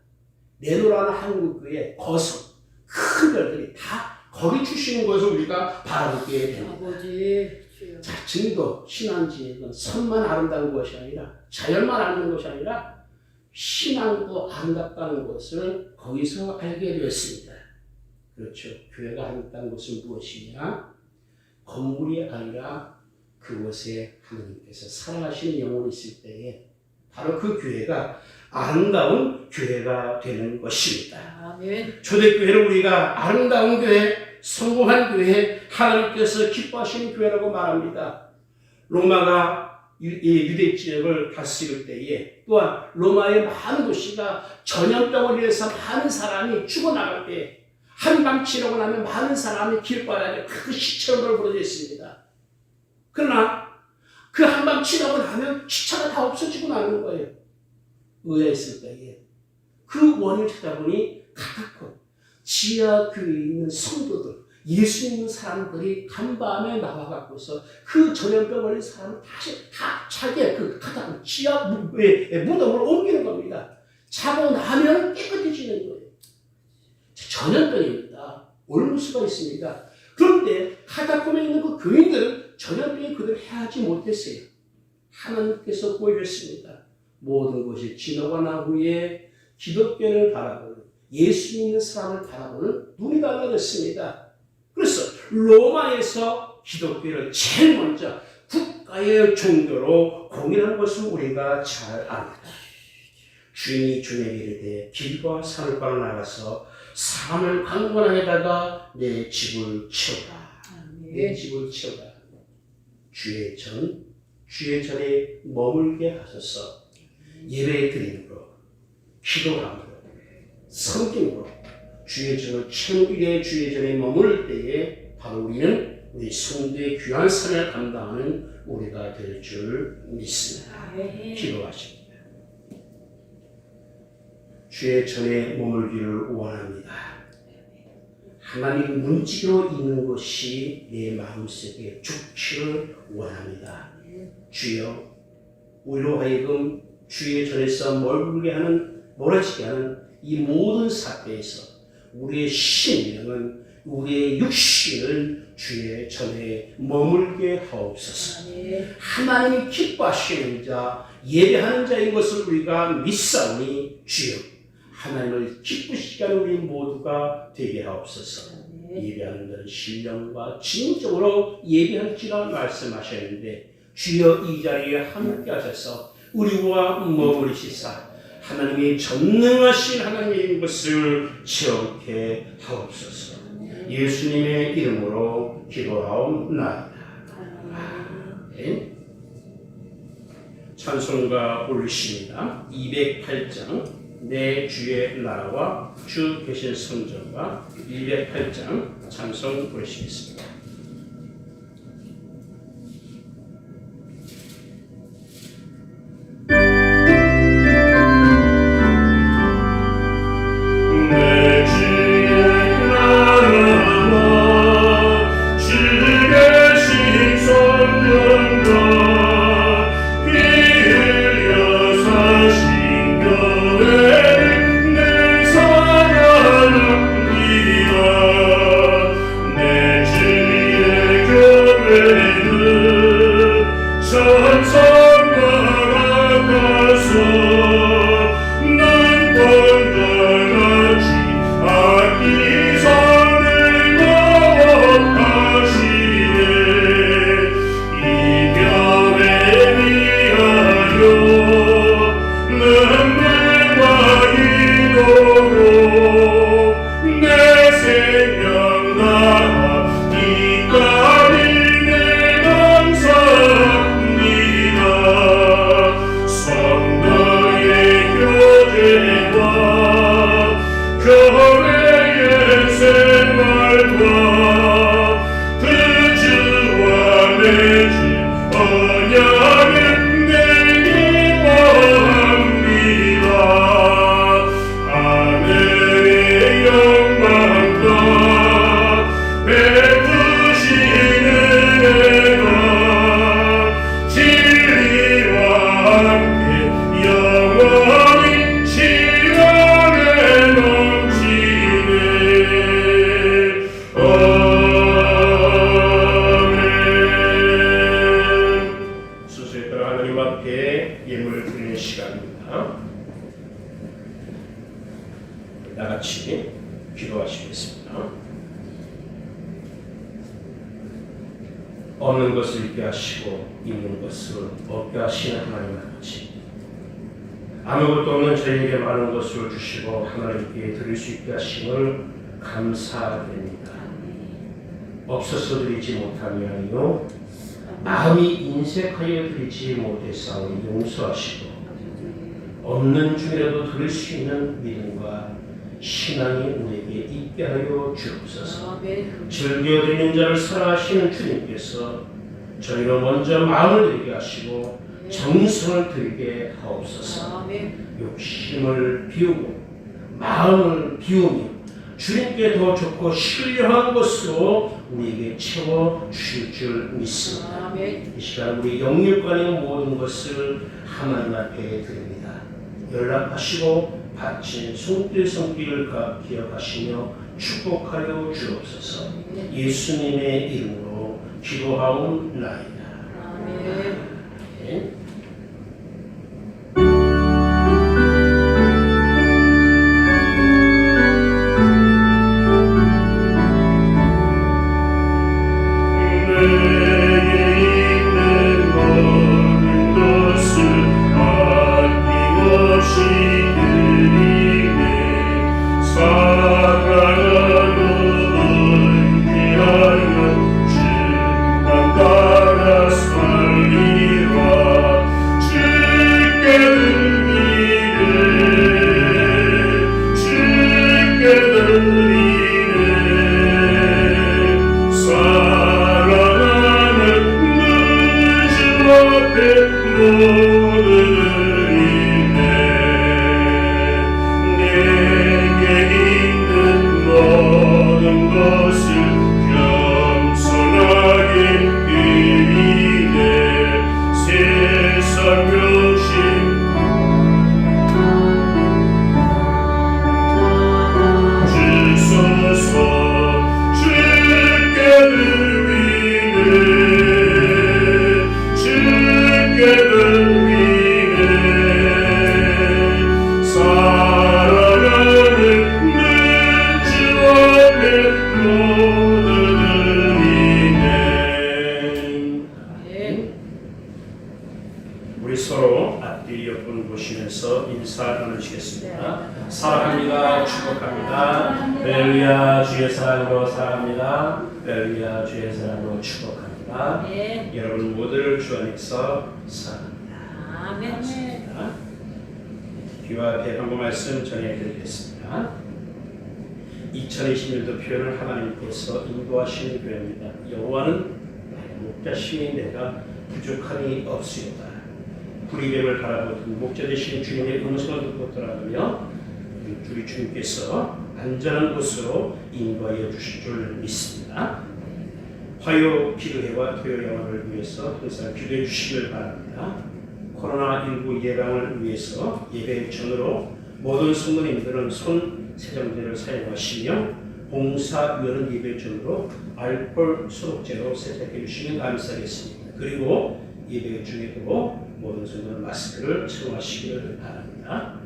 내노라는 한국교회 거성 큰 별들이 다 거기 주시는 것을 우리가 바라보게 됩니다. 아버지. 자, 증거 신앙지역은 섬만 아름다운 것이 아니라 자연만 아름다운 것이 아니라 신앙도 아름답다는 것을 거기서 알게 되었습니다. 그렇죠. 교회가 아름다운 것은 무엇이냐? 건물이 아니라 그곳에 하나님께서 사랑하시는 영혼이 있을 때에 바로 그 교회가 아름다운 교회가 되는 것입니다. 아멘. 초대교회는 우리가 아름다운 교회, 성공한 교회, 하나님께서 기뻐하시는 교회라고 말합니다. 로마가 유대 지역을 다스릴 때에 또한 로마의 많은 도시가 전염병으로 인해서 많은 사람이 죽어나갈 때 한밤 지나고 나면 많은 사람이 길바닥에 그 시체로 벌어져 있습니다. 그러나 그 한밤 지나고 나면 시체가 다 없어지고 나는 거예요. 의아했을 때에 그 원인을 찾아보니 가깝고 지하 교회에 있는 성도들, 예수 믿는 사람들이 간밤에 나와갖고서 그 전염병 걸린 사람을 다시 다 자기의 그 가깝고 지하 무덤을 옮기는 겁니다. 자고 나면 깨끗해지는 거예요. 전염병입니다. 옮을 수가 있습니다. 그런데 카타콤에 있는 그 교인들은 전염병이 그들을 해하지 못했어요. 하나님께서 보여줬습니다. 모든 것이 지나고 난 후에 기독교를 바라보는 예수 믿는 사람을 바라보는 눈이 달라졌습니다. 그래서 로마에서 기독교를 제일 먼저 국가의 종교로 공인한 것을 우리가 잘 압니다. 주인이 주에게 이르되 길과 산을 나가서 삶을 강권에다가 내 집을 채우라. 내 집을 채우라. 주의 전에 머물게 하소서. 예배 드림으로 기도함으로 성김으로 주의 전을 채우는 일에 주의 전에 머물 때에 바로 우리는 우리 성도의 귀한 사명을 감당하는 우리가 될 줄 믿습니다. 기도하십니다. 주의 전에 머물기를 원합니다. 하나님 문지로 있는 것이 내 마음속에 죽기를 원합니다. 주여 우리로 하여금 주의 전에서 멀어지게 하는 이 모든 사태에서 우리의 심령은 우리의 육신을 주의 전에 머물게 하옵소서. 하나님이 기뻐하시는 자, 예배하는 자인 것을 우리가 믿사오니 주여 하나님을 기쁘시게 하는 우리 모두가 되게 하옵소서. 예배하는 자는 신령과 진정으로 예배할지라 말씀하셨는데 주여 이 자리에 함께 하셔서 우리와 머무르시사 하나님이 전능하신 하나님인 것을 체험케 하옵소서. 예수님의 이름으로 기도하옵나이다. 아멘. 찬송가 올리십니다. 208장 내 주의 나라와 주 계신 성전과 208장 찬송 올리시겠습니다. 나같이 기도하시겠습니다. 없는 것을 있게 하시고 있는 것을 없게 하시는 하나님 아버지, 아무것도 없는 저희에게 많은 것을 주시고 하나님께 드릴 수 있게 하심을 감사드립니다. 없어서 드리지 못하며 마음이 인색하여 드리지 못해서 용서하시고 없는 중이라도 드릴 수 있는 믿음과 신앙이 우리에게 있게 하여 주옵소서. 즐겨드리는 자를 사랑하시는 주님께서 저희로 먼저 마음을 드리게 하시고 정성을 드리게 하옵소서. 욕심을 비우고 마음을 비우며 주님께 더 좋고 신령한 것으로 우리에게 채워 주실 줄 믿습니다. 이 시간 우리 영육간의 모든 것을 하나님 앞에 드립니다. 연락하시고 바친 손길을 기억하시며 축복하여 주옵소서. 예수님의 이름으로 기도하옵나이다. 아멘. 우리 서로 앞뒤 옆을 보시면서 인사 나누시겠습니다. 사랑합니다. 축복합니다. 할렐루야. 주의 사랑으로 사랑합니다. 할렐루야. 주의 사랑으로 축복합니다. 여러분 모두를 주 안에서 사랑합니다. 아멘. 귀와 앞에 광고 말씀 전해드리겠습니다. 2020년도 표현을 하나님께서 인도하시는 교회입니다. 여호와는 나의 목자시니 내가 부족함이 없으리로다. 불의됨을 바라보던 목자 되신 주님의 음성을 듣고 돌아가며 우리 주님께서 안전한 곳으로 인도하여 주실 줄 믿습니다. 화요 기도회와 토요 영화를 위해서 항상 기도해 주시길 바랍니다. 코로나19 예방을 위해서 예배 전으로 모든 성도님들은 손 세정제를 사용하시며 봉사위원은 예배 전으로 알코올 소독제로 세탁해 주시면 감사하겠습니다. 그리고 예배 중에도 모든 성도는 마스크를 착용하시기를 바랍니다.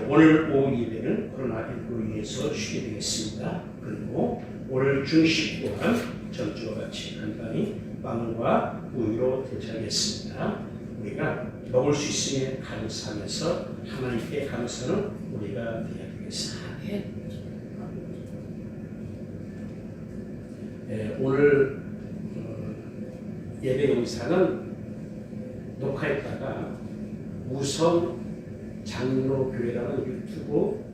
오늘 오후 예배는 코로나19를 위해서 쉬게 되겠습니다. 그리고 오늘 중식 또한 전주와 같이 간단히 빵과 우유로 대체하겠습니다. 우리가 먹을 수 있음에 감사하면서 하나님께 감사는 우리가 되어야 되겠습니다. 오늘 예배 영상은 녹화했다가 우선 장로교회라는 유튜브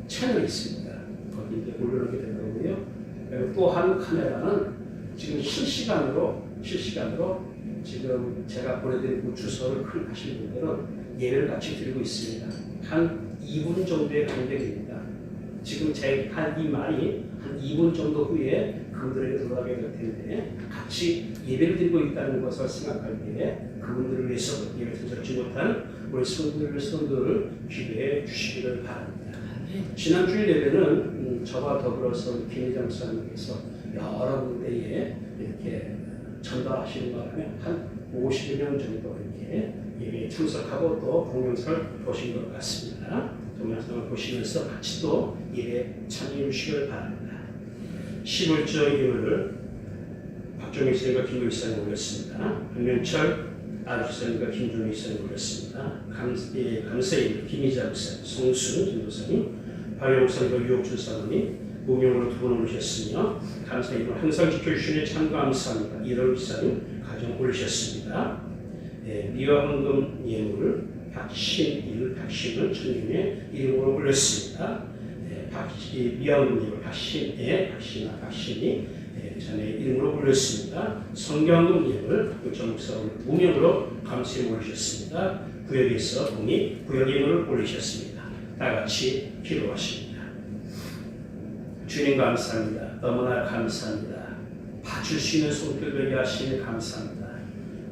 채널이 있습니다. 거기 이제 올려놓게 된 거고요. 그리고 또 한 카메라는 지금 실시간으로 지금 제가 보내드린 주소를 클릭하시는 분들은 예배를 같이 드리고 있습니다. 한 2분 정도의 간격입니다. 지금 한 이 말이 한 2분 정도 후에 그분들에게 들어가게 될 텐데 같이 예배를 드리고 있다는 것을 생각할 때 그분들을 위해서 예배를 드리지 못한 우리 성도들을 기도해 주시기를 바랍니다. 지난 주일 예배는 저와 더불어서 김희정 목사님께서 여러 군데에 이렇게 전달하시는 바람에 한 50여 명 정도 이렇게 예배에 참석하고 또 동영상을 보신 것 같습니다. 동영상을 보시면서 같이 또 예배에 참여해 주시길 바랍니다. 10월절 예배를 박정희 선생님과 김구희 선생님 올렸습니다. 박명철 아주선생님과 김준희 선생님 올렸습니다. 감사의 김희자 목사님, 송순 전도사님, 박영 목사님과 유옥준 사모님 무명으로 두 분 올리셨으며 감사의 이름 항상 지켜주시니 참 감사합니다. 이럴 기사님 가정 올리셨습니다. 미화헌금 예물을 박신일, 박신을 주님의 이름으로 올렸습니다. 미화헌금 예물 박신이 전에 이름으로 올렸습니다. 성경헌금 예물 정목사님 무명으로 감사에 올리셨습니다. 구역에서 동이 구역 예물을 올리셨습니다. 다 같이 기도하십니다. 주님 감사합니다. 너무나 감사합니다. 봐줄 수 있는 손길 되게 하시니 감사합니다.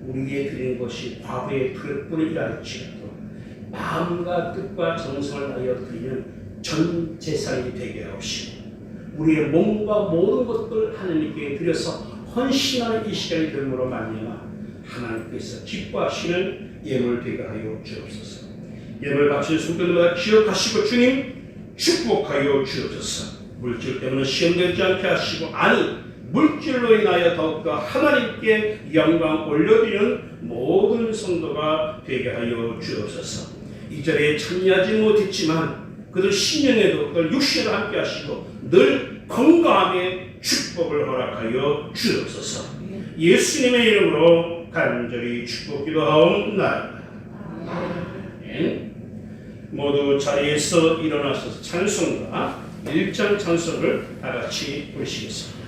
우리에게 드린 것이 과부의 뿐이라 할지라도 마음과 뜻과 정성을 다하여 드리는 전 재산이 되게 하옵시고 우리의 몸과 모든 것들 하나님께 드려서 헌신하는 이 시간이 됨으로 말미암아 하나님께서 기뻐하시는 예물 되게 하여 주옵소서. 예물 바치는 손길마다 기억하시고 주님 축복하여 주옵소서. 물질 때문에 시험되지 않게 하시고 아니 물질로 인하여 더욱더 하나님께 영광 올려드리는 모든 성도가 되게 하여 주옵소서. 이 자리에 참여하지 못했지만 그들 신령에도 그들 육신을 함께 하시고 늘 건강함의 축복을 허락하여 주옵소서. 예수님의 이름으로 간절히 축복 기도하옵나이다. 모두 자리에서 일어나셔서 찬송가 1장 찬송을 다 같이 부르시겠습니다.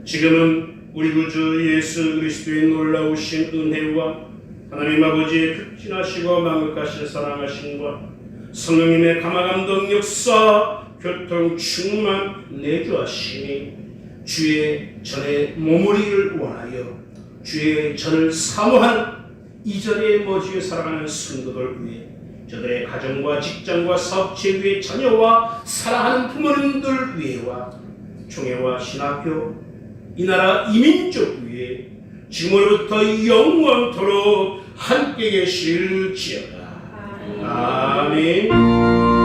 지금은 우리 구주 예수 그리스도의 놀라우신 은혜와 하나님 아버지의 극진하시고 만극하신 사랑하심과 성령님의 감화감동 역사 교통 충만 내주하시니 주의 전에 머무리를 원하여 주의 전을 사모한 이 자리에 모시어 살아가는 성도들 위해 저들의 가정과 직장과 사업체 위에 자녀와 사랑하는 부모님들 위에와 총회와 신학교 이 나라 이민족 위에 지금으로부터 영원토록 함께 계실지어다. 아멘.